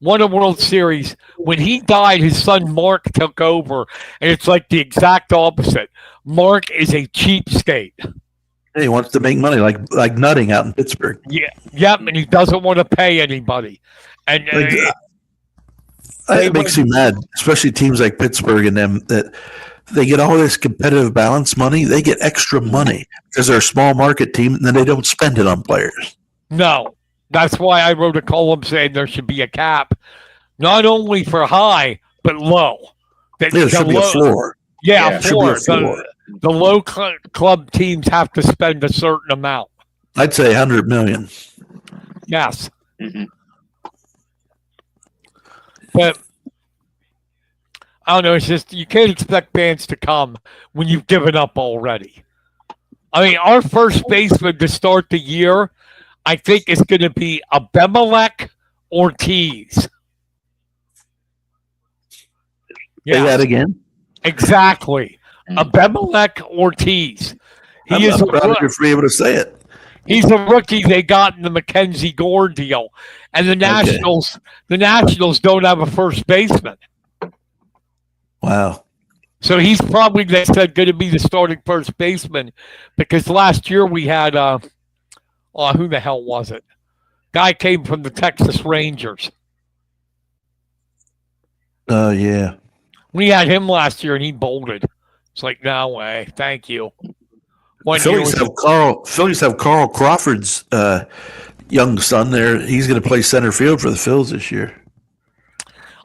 won a World Series. When he died, his son Mark took over, and it's like the exact opposite. Mark is a cheapskate. He wants to make money like nutting out in Pittsburgh. Yeah, yep, and he doesn't want to pay anybody. And It makes you mad, especially teams like Pittsburgh and them that they get all this competitive balance money. They get extra money because they're a small market team, and then they don't spend it on players. no, that's why I wrote a column saying there should be a cap, not only for high but low. There should be a floor. Yeah, Should be a floor. The low club teams have to spend a certain amount. I'd say 100 million. Yes. Mhm. But I don't know. It's just you can't expect fans to come when you've given up already. I mean, our first baseman to start the year, I think, is going to be Abimelech Ortiz. Say Yeah, that again. exactly. Abimelech Ortiz. I'm proud of you for being able to say it. He's a rookie they got in the Mackenzie Gore deal, and the Nationals don't have a first baseman. Wow. So he's probably, they said, going to be the starting first baseman because last year we had, who the hell was it? Guy came from the Texas Rangers. Oh, yeah. We had him last year and he bolted. It's like, no way. Thank you. Phillies have Carl Crawford's young son there. He's going to play center field for the Phils this year.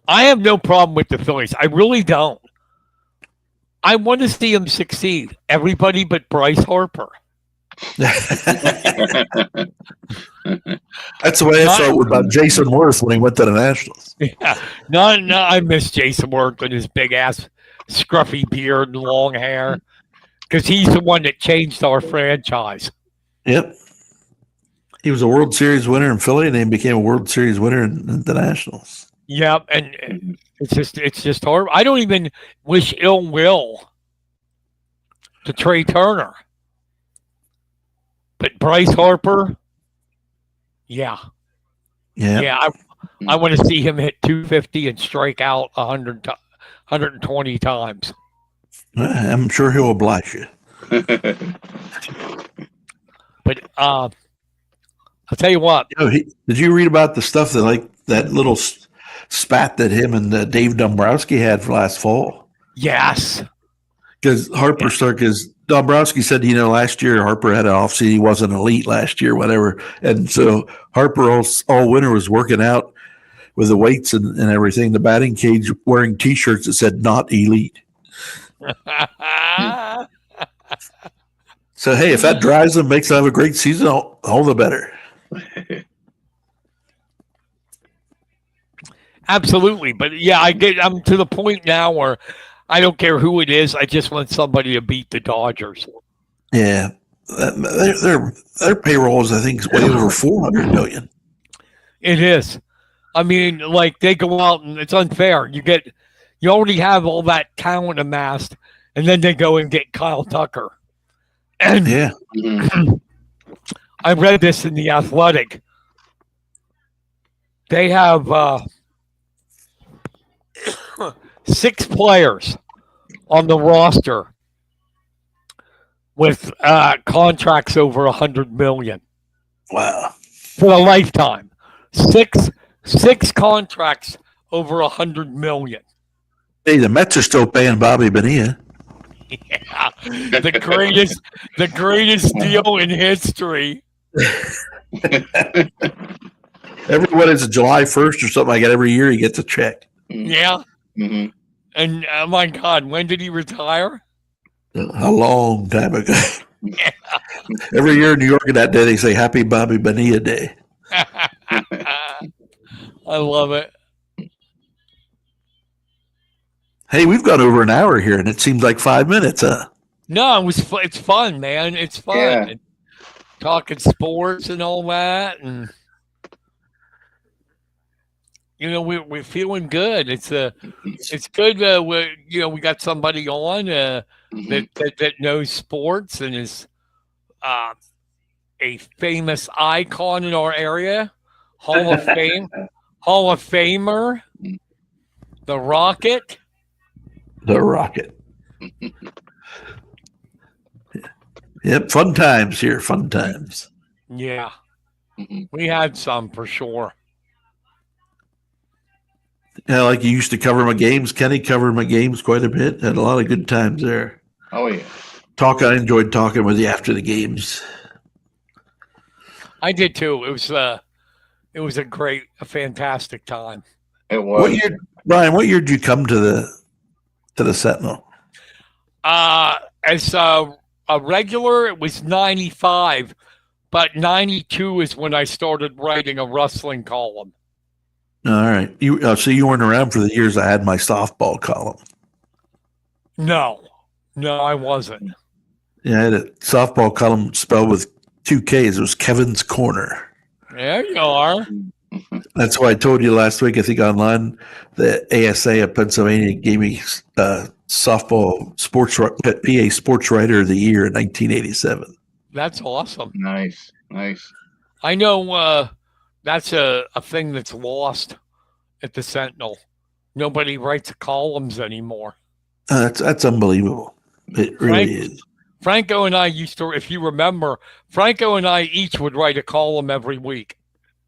I have no problem with the Phillies. I really don't. I want to see him succeed. Everybody but Bryce Harper. That's the way I felt about Jason Worth when he went to the Nationals. Yeah. No, I miss Jason Worth and his big ass scruffy beard and long hair. Because he's the one that changed our franchise. Yep. He was a World Series winner in Philly, and then became a World Series winner in the Nationals. Yep, and it's just horrible. I don't even wish ill will to Trey Turner. But Bryce Harper, yeah. I want to see him hit 250 and strike out 120 times. I'm sure he'll oblige you. But I'll tell you what. Did you read about the stuff that little spat that him and Dave Dombrowski had for last fall? Yes. Because Dombrowski said, last year Harper had an offseason. He wasn't elite last year, whatever. And so Harper all winter was working out with the weights and everything, the batting cage, wearing T-shirts that said not elite. So, hey, if that drives them, makes them have a great season, all the better. Absolutely. But yeah, I'm to the point now where I don't care who it is. I just want somebody to beat the Dodgers. Yeah. Their payroll is, I think, way over $400 million. It is. I mean, like they go out and it's unfair. You get You already have all that talent amassed, and then they go and get Kyle Tucker. And Yeah. I read this in The Athletic. They have 6 players on the roster with contracts over $100 million Wow. for a lifetime. Six contracts over $100 million. Hey, the Mets are still paying Bobby Bonilla. Yeah, the greatest deal in history. Everyone is July 1st or something like that. Every year he gets a check. Yeah. Mhm. And oh my God, when did he retire? A long time ago. Every year in New York, that day they say Happy Bobby Bonilla Day. I love it. Hey, we've gone over an hour here, and it seems like 5 minutes, huh? No, it's fun, man. It's fun. Yeah. And talking sports and all that, and we're feeling good. It's good. We got somebody on Mhm. that knows sports and is a famous icon in our area, Hall of Fame, Hall of Famer, the Rocket. The Rocket. Yep, fun times here. Fun times. Yeah, Mhm. we had some for sure. Yeah, like you used to cover my games. Kenny covered my games quite a bit. Had a lot of good times there. Oh yeah. I enjoyed talking with you after the games. I did too. It was a fantastic time. It What was. year, Brian? What year did you come to the Sentinel? As a regular, it was 95, but 92 is when I started writing a wrestling column. All right. So you weren't around for the years I had my softball column. No, I wasn't. Yeah, I had a softball column spelled with 2 Ks. It was Kevin's Corner. There you are. That's why I told you last week, I think online, the ASA of Pennsylvania gave me softball PA Sports Writer of the Year in 1987. That's awesome. Nice. I know that's a thing that's lost at the Sentinel. Nobody writes columns anymore. That's unbelievable. It really is. Franco and I used to, if you remember, Franco and I each would write a column every week.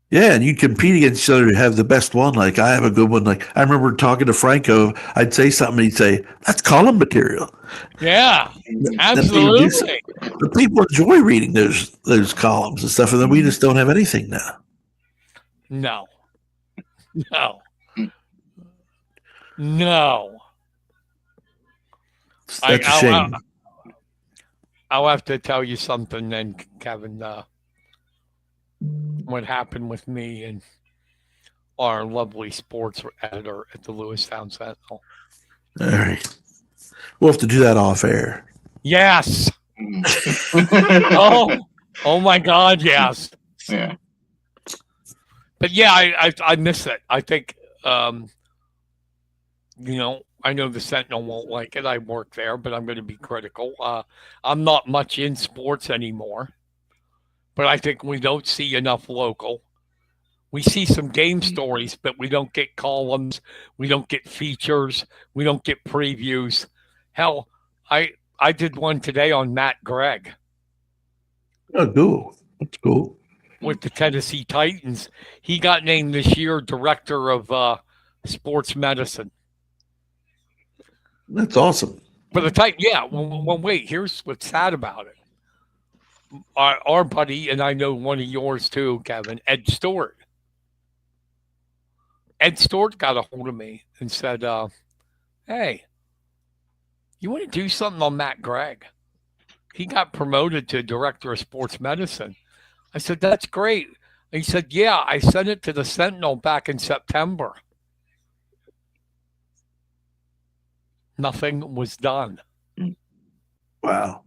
Yeah, and you compete against each other to have the best one. Like, I have a good one. Like, I remember talking to Franco. I'd say something, he'd say, "That's column material." Yeah, absolutely. The people enjoy reading those columns and stuff, and then we just don't have anything now. No. That's a shame. I'll have to tell you something then, Kevin. What happened with me and our lovely sports editor at the Lewistown Sentinel. All right. We'll have to do that off air. Yes. Oh my God, yes. Yeah. But yeah, I miss it. I think, I know the Sentinel won't like it. I work there, but I'm going to be critical. I'm not much in sports anymore, but I think we don't see enough local. We see some game stories, but we don't get columns. We don't get features. We don't get previews. Hell, I did one today on Matt Gregg. Oh, cool. That's cool. With the Tennessee Titans. He got named this year director of sports medicine. That's awesome. For the Titans, yeah. Well, wait, here's what's sad about it. Our buddy, and I know one of yours too, Kevin, Ed Stewart. Ed Stewart got a hold of me and said, hey, you want to do something on Matt Gregg? He got promoted to director of sports medicine. I said, that's great. He said, yeah, I sent it to the Sentinel back in September. Nothing was done. Wow.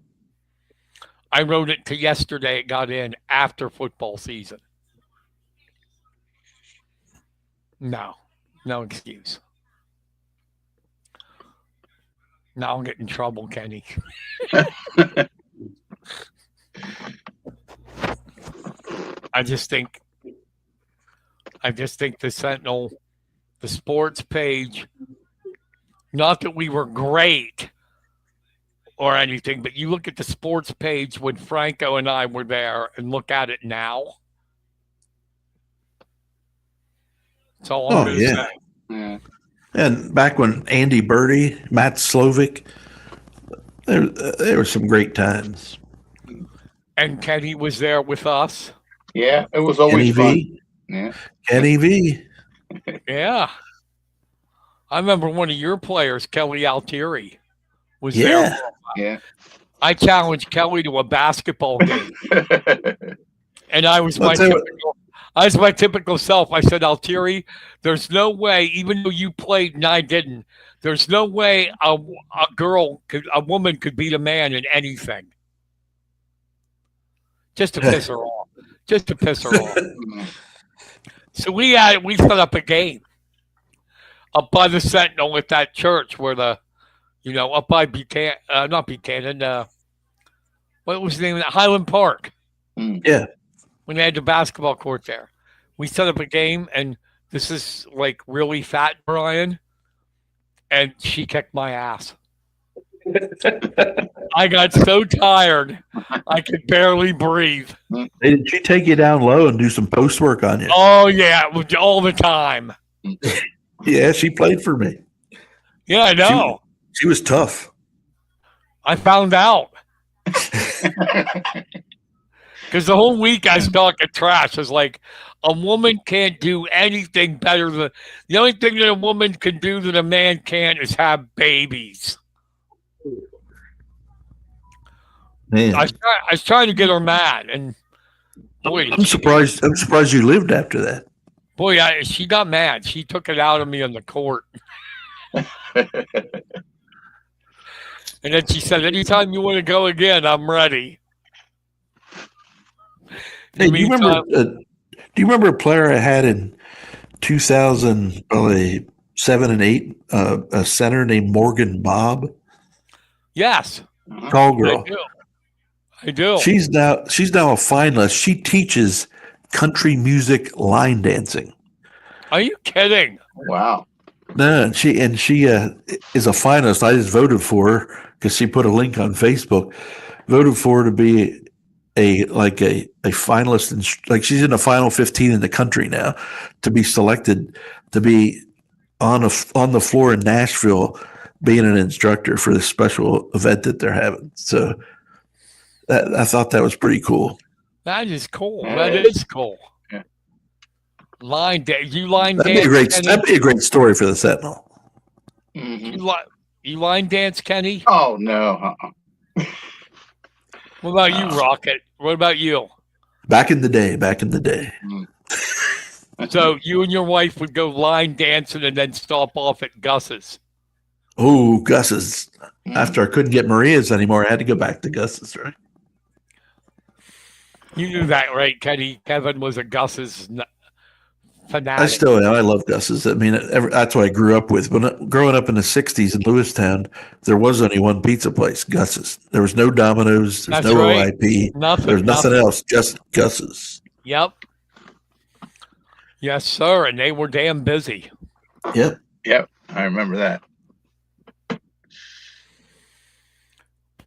I wrote it to yesterday. It got in after football season. No excuse. Now I'll get in trouble, Kenny. I just think the Sentinel, the sports page, not that we were great or anything, but you look at the sports page when Franco and I were there and look at it now. That's all I'm going to say. Yeah. And back when Andy Birdie, Matt Slovic, there were some great times. And Kenny was there with us. Yeah, it was always fun. Yeah. Kenny V. Yeah. I remember one of your players, Kelly Altieri, was there. Yeah. I challenged Kelly to a basketball game. And I was my typical self. I said, Altieri, there's no way, even though you played and I didn't, there's no way a woman could beat a man in anything. Just to piss her off. So we set up a game up by the Sentinel at that church where up by not Buchanan, what was the name of that? Highland Park. Yeah. When they had the basketball court there. We set up a game, and this is like really fat Brian, and she kicked my ass. I got so tired, I could barely breathe. Did she take you down low and do some post work on you? Oh, yeah, all the time. Yeah, she played for me. Yeah, I know. She was tough. I found out. Because the whole week I was talking trash. I was like, a woman can't do anything better than the only thing that a woman can do that a man can't is have babies. Man, I was trying to get her mad, and boy, I'm surprised. I'm surprised you lived after that. Boy, she got mad. She took it out of me on the court. And then she said, anytime you want to go again, I'm ready. Hey, do you remember a player I had in 2007 and 8, a center named Morgan Bobb? Yes. Tall girl. I do. She's now a finalist. She teaches country music line dancing. Are you kidding? Wow. No, she is a finalist. I just voted for her because she put a link on Facebook. Voted for her to be a finalist, and like she's in the final 15 in the country now, to be selected to be on the floor in Nashville, being an instructor for this special event that they're having. So I thought that was pretty cool. That is cool. That is cool. Yeah. Line dance. You line dance. That'd be a great story for the Sentinel. Mm-hmm. You line dance, Kenny? Oh no. What about you, Rocket? What about you? Back in the day. So you and your wife would go line dancing and then stop off at Gus's. Oh, Gus's. After I couldn't get Maria's anymore, I had to go back to Gus's, right? You knew that, right, Kenny? Kevin was a Gus's fanatic. I still am. I love Gus's. I mean, that's what I grew up with. But growing up in the 60s in Lewistown, there was only one pizza place, Gus's. There was no Domino's. There's no right. OIP. There's nothing else, just Gus's. Yep. Yes, sir. And they were damn busy. Yep. Yep. I remember that.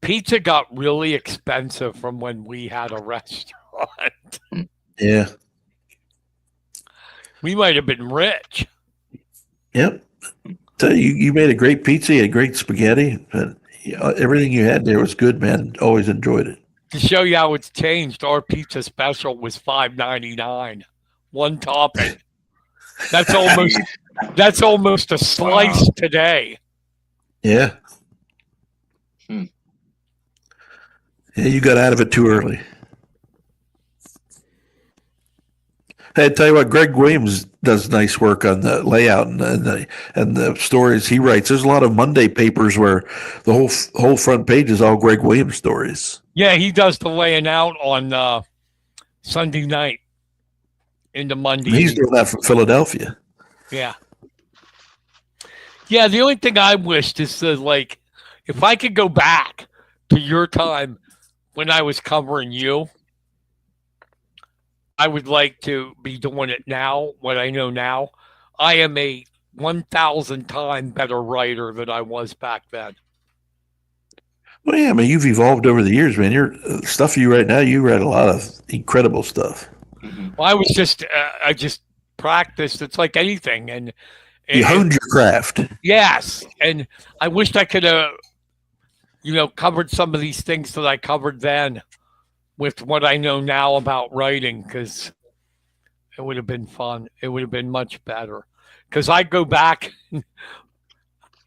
Pizza got really expensive from when we had a restaurant. Yeah. We might have been rich. Yep. So you made a great pizza, you had great spaghetti, but everything you had there was good, man. Always enjoyed it. To show you how it's changed, our pizza special was $5.99, one topping. That's almost a slice today. Yeah. Yeah, you got out of it too early. Hey, I tell you what, Greg Williams does nice work on the layout and the stories he writes. There's a lot of Monday papers where the whole front page is all Greg Williams stories. Yeah, he does the laying out on Sunday night into Monday. He's doing that from Philadelphia. Yeah. Yeah, the only thing I wished is that, like, if I could go back to your time when I was covering you, I would like to be doing it now, what I know now. I am a 1,000 time better writer than I was back then. Well, yeah, I mean, you've evolved over the years, man. Your stuff you write now, you write a lot of incredible stuff. Well, I just practiced. It's like anything. And You honed your craft. yes. And I wished I could have, covered some of these things that I covered then with what I know now about writing, because it would have been fun. It would have been much better. Because I go back,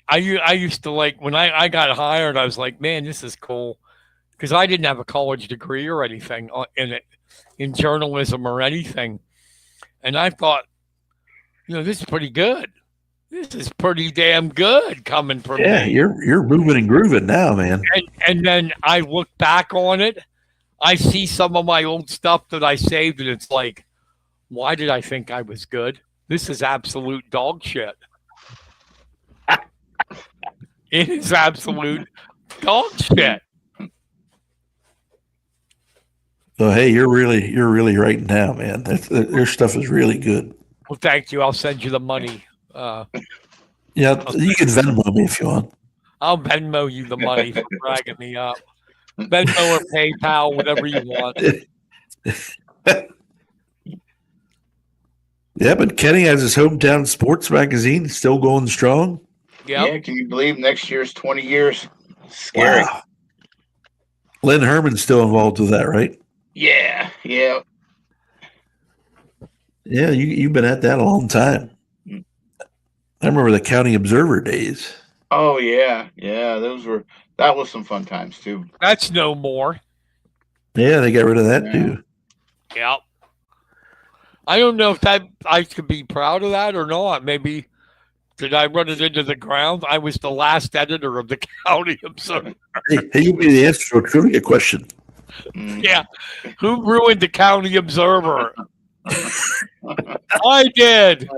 I used to like, when I got hired, I was like, man, this is cool. Because I didn't have a college degree or anything in journalism or anything. And I thought, this is pretty good. This is pretty damn good coming from me. Yeah, you're moving and grooving now, man. And then I look back on it. I see some of my old stuff that I saved, and it's like, why did I think I was good? This is absolute dog shit. It is absolute dog shit. So hey, you're really writing now, man. Their stuff is really good. Well, thank you. I'll send you the money. Yeah, you can Venmo me if you want. I'll Venmo you the money for bragging me up. Venmo or PayPal, whatever you want. Yeah, but Kenny has his hometown sports magazine still going strong. Yep. Yeah, can you believe next year's 20 years? Scary. Wow. Lynn Herman's still involved with that, right? Yeah. Yeah, you've been at that a long time. I remember the County Observer days. Oh yeah. That was some fun times too. That's no more. Yeah, they got rid of that too. Yep. I don't know if I could be proud of that or not. Maybe did I run it into the ground? I was the last editor of the County Observer. Hey, you be the answer to a trivia question. Yeah. Who ruined the County Observer? I did.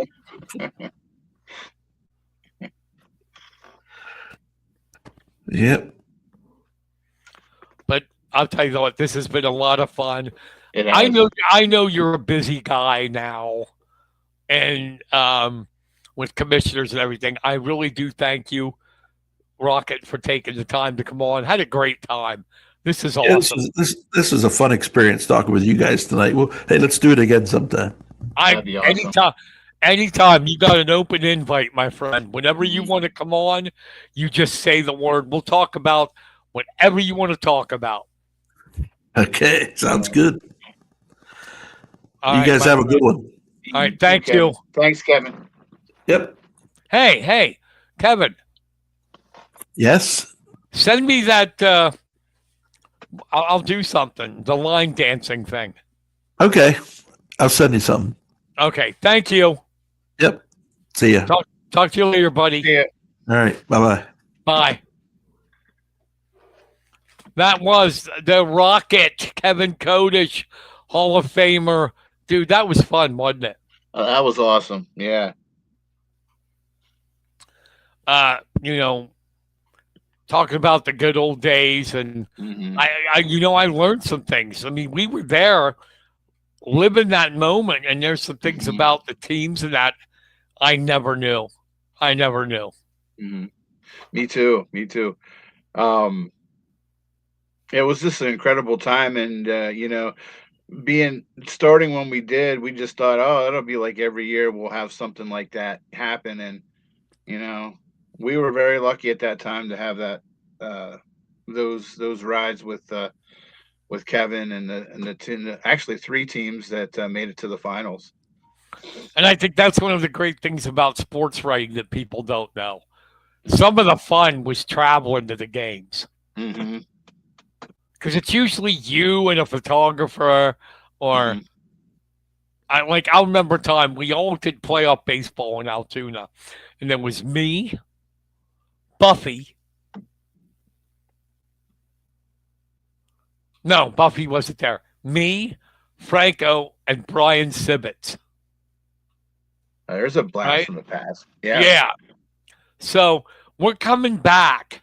Yep. But I'll tell you what, this has been a lot of fun. I know you're a busy guy now, and with commissioners and everything. I really do thank you, Rocket, for taking the time to come on. Had a great time. This is awesome. This is a fun experience talking with you guys tonight. Well, hey, let's do it again sometime. That'd be awesome. Anytime you got an open invite, my friend. Whenever you want to come on, you just say the word. We'll talk about whatever you want to talk about. Okay, sounds good. All you right, guys have a good one. All right, thank you. Thanks, Kevin. Yep. Hey, Kevin. Yes. Send me that. I'll do something. The line dancing thing. Okay, I'll send you something. Okay, thank you. Yep. See ya. Talk to you later, buddy. See ya. All right. Bye-bye. Bye. That was the Rocket, Kevin Kodish, Hall of Famer. Dude, that was fun, wasn't it? That was awesome. Yeah. Talking about the good old days, and I learned some things. I mean, we were there living that moment, and there's some things about the teams and that I never knew. Mm-hmm. Me too. It was just an incredible time, and starting when we did, we just thought, oh, it'll be like every year we'll have something like that happen, and we were very lucky at that time to have that those rides with Kevin and the actually 3 teams that made it to the finals. And I think that's one of the great things about sports writing that people don't know. Some of the fun was traveling to the games. Mm-hmm. Because it's usually you and a photographer, or I'll remember a time we all did playoff baseball in Altoona, and there was me, Buffy. No, Buffy wasn't there. Me, Franco, and Brian Sibbets. There's a blast from the past. Yeah. Yeah. So we're coming back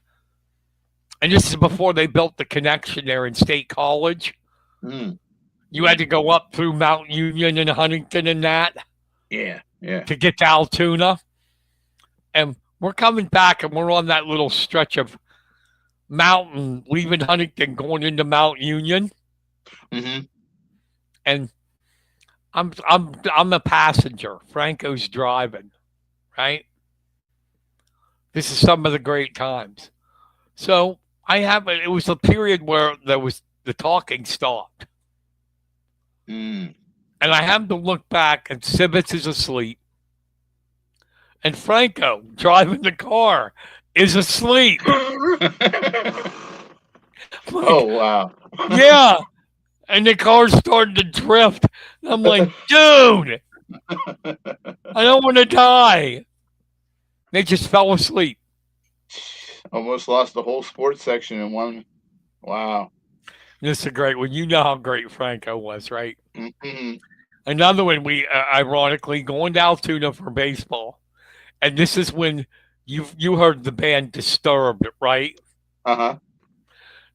And this is before they built the connection there in State College. Mm. You had to go up through Mount Union and Huntington and that Yeah, yeah. to get to Altoona. And we're coming back and we're on that little stretch of mountain, leaving Huntington, going into Mount Union. Mm-hmm. And I'm a passenger. Franco's driving, right? This is some of the great times. So it was a period where there was the talking stopped. Mm. And I have to look back and Sibbets is asleep. And Franco, driving the car, is asleep. Oh, wow. Yeah. And the car's starting to drift. And I'm like, dude, I don't want to die. They just fell asleep. Almost lost the whole sports section in one. Wow. This is a great one. You know how great Franco was, right? Mm-hmm. Another one, we ironically going to Altoona for baseball. And this is when you heard the band Disturbed, right? Uh-huh.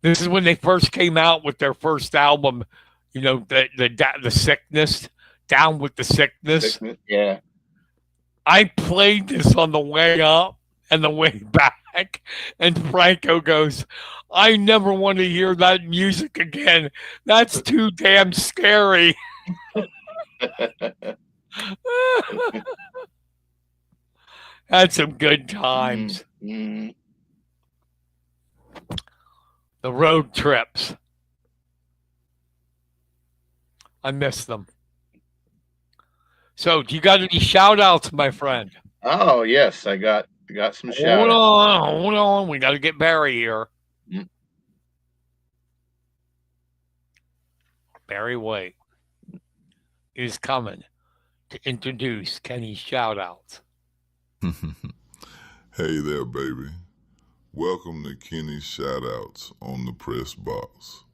This is when they first came out with their first album, the Sickness, Down with the Sickness. Yeah. I played this on the way up and the way back, and Franco goes, I never want to hear that music again. That's too damn scary. Had some good times. Mm-hmm. The road trips. I miss them. So, do you got any shout outs, my friend? Oh, yes. I got some shout outs. Hold on. We got to get Barry here. Mm. Barry White is coming to introduce Kenny's shout outs. Hey there, baby. Welcome to Kenny's Shoutouts on the Press Box.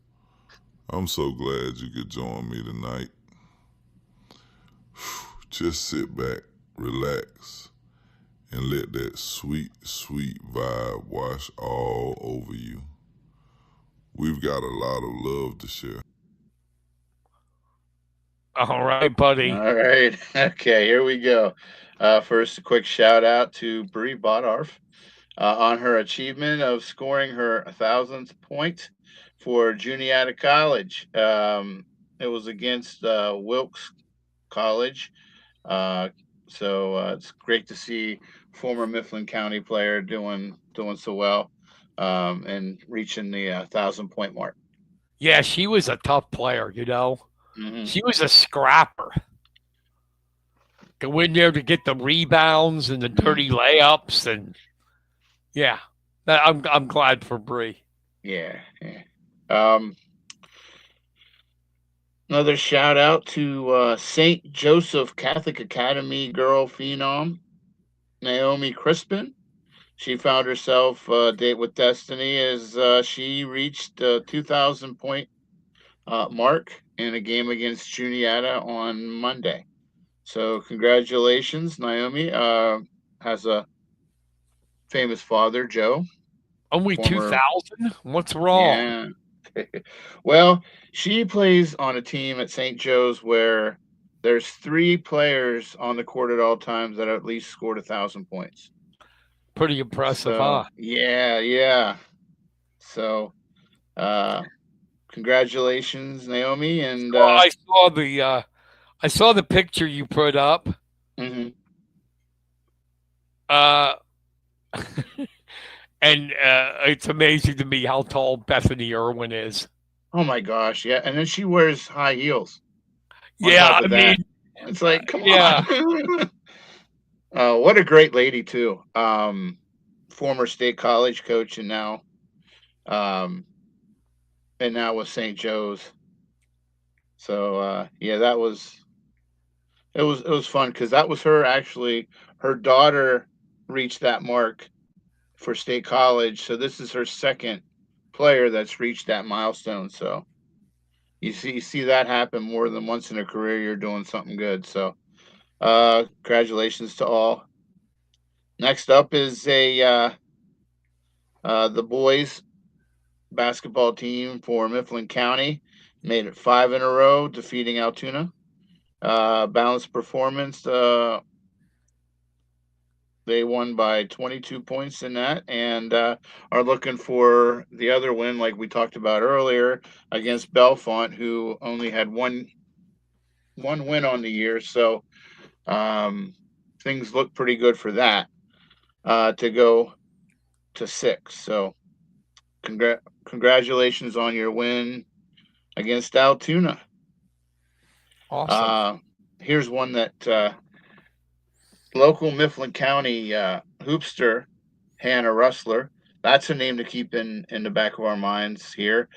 I'm so glad you could join me tonight. Just sit back, relax, and let that sweet, sweet vibe wash all over you. We've got a lot of love to share. All right, buddy. All right. Okay, here we go. First, a quick shout out to Brie Bodarf on her achievement of scoring her 1,000th point for Juniata College. It was against Wilkes College. So it's great to see former Mifflin County player doing so well and reaching the 1,000-point mark. Yeah, she was a tough player, Mm-hmm. She was a scrapper. Go in there to get the rebounds and the dirty layups, and yeah, I'm glad for Bree. Yeah. Another shout out to St. Joseph Catholic Academy girl phenom Naomi Crispin. She found herself date with destiny as she reached the 2,000-point mark in a game against Juniata on Monday. So congratulations, Naomi. Has a famous father, Joe. Only 2,000? What's wrong? Yeah. Well, she plays on a team at St. Joe's where there's 3 players on the court at all times that have at least scored 1,000 points. Pretty impressive, So, huh? Yeah. So, congratulations, Naomi. And I saw the picture you put up. mhm. And it's amazing to me how tall Bethany Irwin is. Oh my gosh, yeah. And then she wears high heels. Yeah, I mean, it's like, come on. What a great lady too. Former state college coach and now with St. Joe's. So yeah, it was fun because that was her daughter reached that mark for state college. So this is her second player that's reached that milestone. So you see that happen more than once in a career. You're doing something good. So congratulations to all. Next up is the boys basketball team for Mifflin County. Made it 5 in a row, defeating Altoona. Balanced performance. They won by 22 points in that, and are looking for the other win, like we talked about earlier, against Belfont, who only had one win on the year. So things look pretty good for that to go to 6. So congratulations on your win against Altoona. Awesome. Here's one that local Mifflin County hoopster, Hannah Rustler. That's a name to keep in the back of our minds here.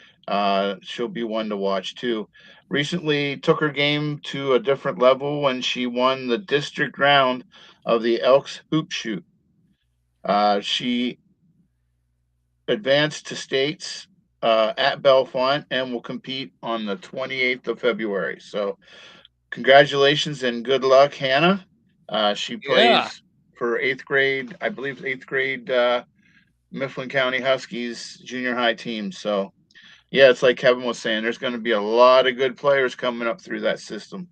She'll be one to watch too. Recently took her game to a different level when she won the district round of the Elks Hoop Shoot. She advanced to states at Belfont and will compete on the 28th of February. So, congratulations and good luck, Hannah. She Yeah. plays for 8th grade, I believe, 8th grade Mifflin County Huskies junior high team. So, yeah, it's like Kevin was saying, there's going to be a lot of good players coming up through that system.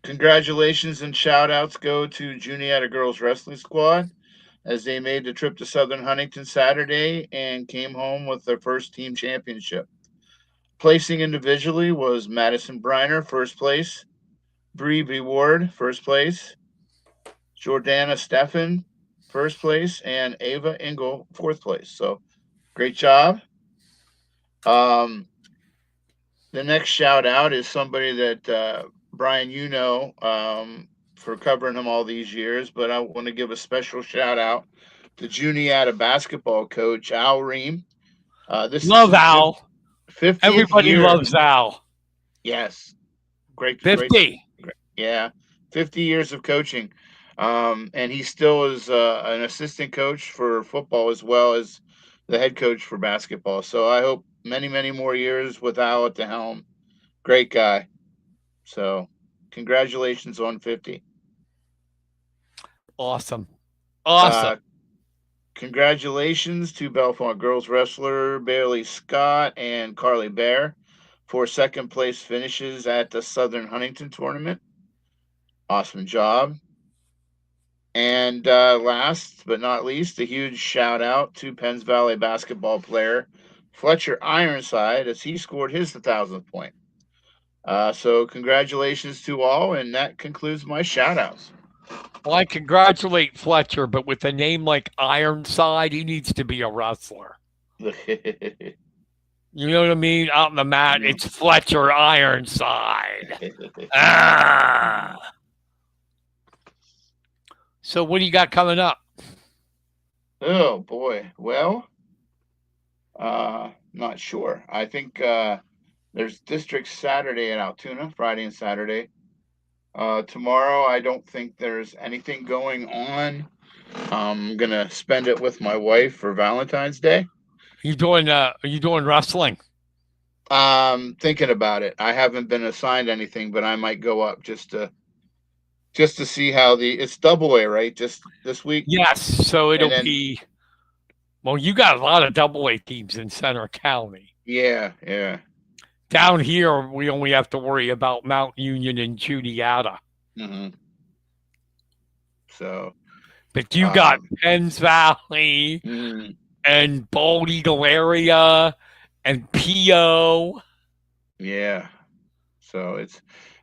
Congratulations and shout outs go to Juniata Girls Wrestling Squad as they made the trip to Southern Huntington Saturday and came home with their first team championship. Placing individually was Madison Briner, first place, Bree B. Ward, first place, Jordana Steffen, first place, and Ava Engel, fourth place. So great job. Um, the next shout out is somebody that Brian, for covering him all these years, but I want to give a special shout out to Juniata basketball coach Al Ream. This is Love his Al. 50th Everybody year. loves Al. Yes, great, 50. great. Yeah, 50 years of coaching, and he still is an assistant coach for football as well as the head coach for basketball. So I hope many, many more years with Al at the helm. Great guy. So, congratulations on 50. Awesome. Awesome. Congratulations to Belfont girls wrestler Bailey Scott and Carly Bear for second place finishes at the Southern Huntington tournament. Awesome job. And last but not least, a huge shout out to Penns Valley basketball player Fletcher Ironside as he scored his 1,000th point. So congratulations to all, and that concludes my shout outs. Well, I congratulate Fletcher, but with a name like Ironside, he needs to be a wrestler. You know what I mean? Out on the mat, it's Fletcher Ironside. So what do you got coming up? Oh boy. Well, not sure. I think there's district Saturday at Altoona, Friday and Saturday. Tomorrow, I don't think there's anything going on. I'm gonna spend it with my wife for Valentine's Day. Are you doing wrestling? Thinking about it. I haven't been assigned anything, but I might go up just to see how it's double A, right? Just this week. Yes. So it'll be. Well, you got a lot of double A teams in Center County. Yeah. Down here, we only have to worry about Mount Union and Juniata. Mm-hmm. So, but you got Penns Valley and Bald Eagle area and PO. Yeah. So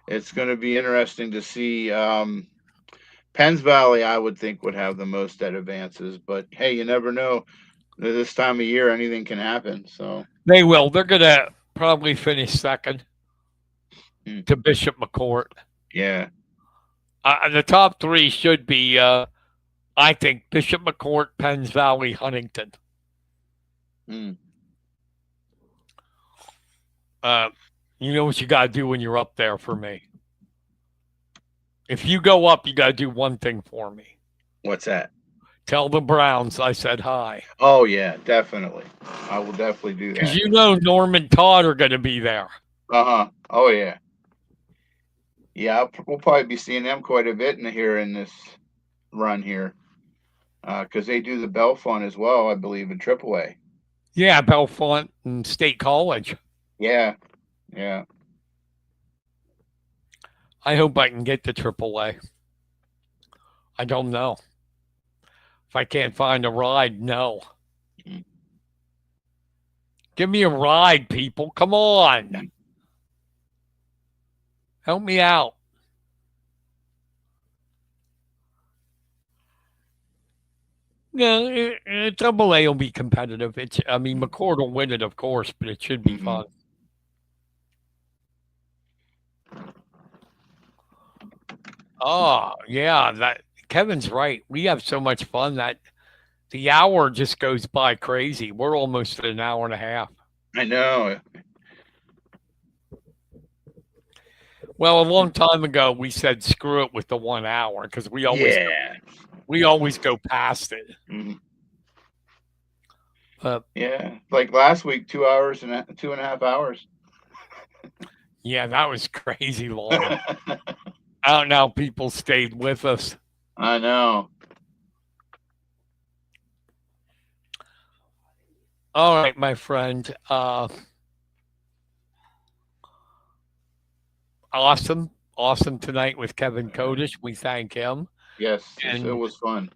it's going to be interesting to see. Penns Valley, I would think, would have the most at advances, but hey, you never know. This time of year, anything can happen. So they will. They're going to probably finish second to Bishop McCourt. Yeah. The top three should be, I think, Bishop McCourt, Penns Valley, Huntington. You know what you got to do when you're up there for me. If you go up, you got to do one thing for me. What's that? Tell the Browns I said hi. Oh, yeah, definitely. I will definitely do that. Because you know Norman Todd are going to be there. Uh-huh. Oh, yeah. Yeah, we'll probably be seeing them quite a bit in this run here. because they do the Belfont as well, I believe, in AAA. Yeah, Belfont and State College. Yeah, yeah. I hope I can get to AAA. I don't know. If I can't find a ride, no. Give me a ride, people. Come on. Help me out. No, AA will be competitive. McCord will win it, of course, but it should be fun. Oh, yeah, that Kevin's right. We have so much fun that the hour just goes by crazy. We're almost at an hour and a half. I know. Well, a long time ago, we said screw it with the 1 hour because we always go past it. Mm-hmm. Yeah, like last week, 2 hours and 2.5 hours. Yeah, that was crazy long. I don't know how people stayed with us. I know. All right, my friend. Awesome tonight with Kevin Kodish. We thank him. Yes, and it was fun.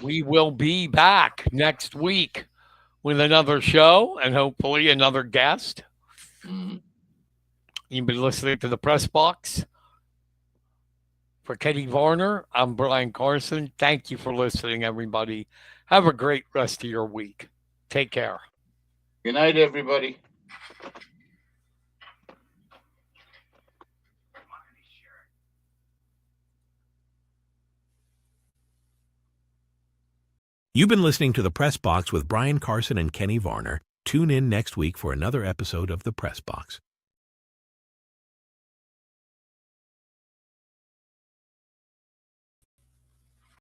We will be back next week with another show and hopefully another guest. Mm-hmm. You've been listening to the Press Box. For Kenny Varner, I'm Brian Carson. Thank you for listening, everybody. Have a great rest of your week. Take care. Good night, everybody. You've been listening to The Press Box with Brian Carson and Kenny Varner. Tune in next week for another episode of The Press Box.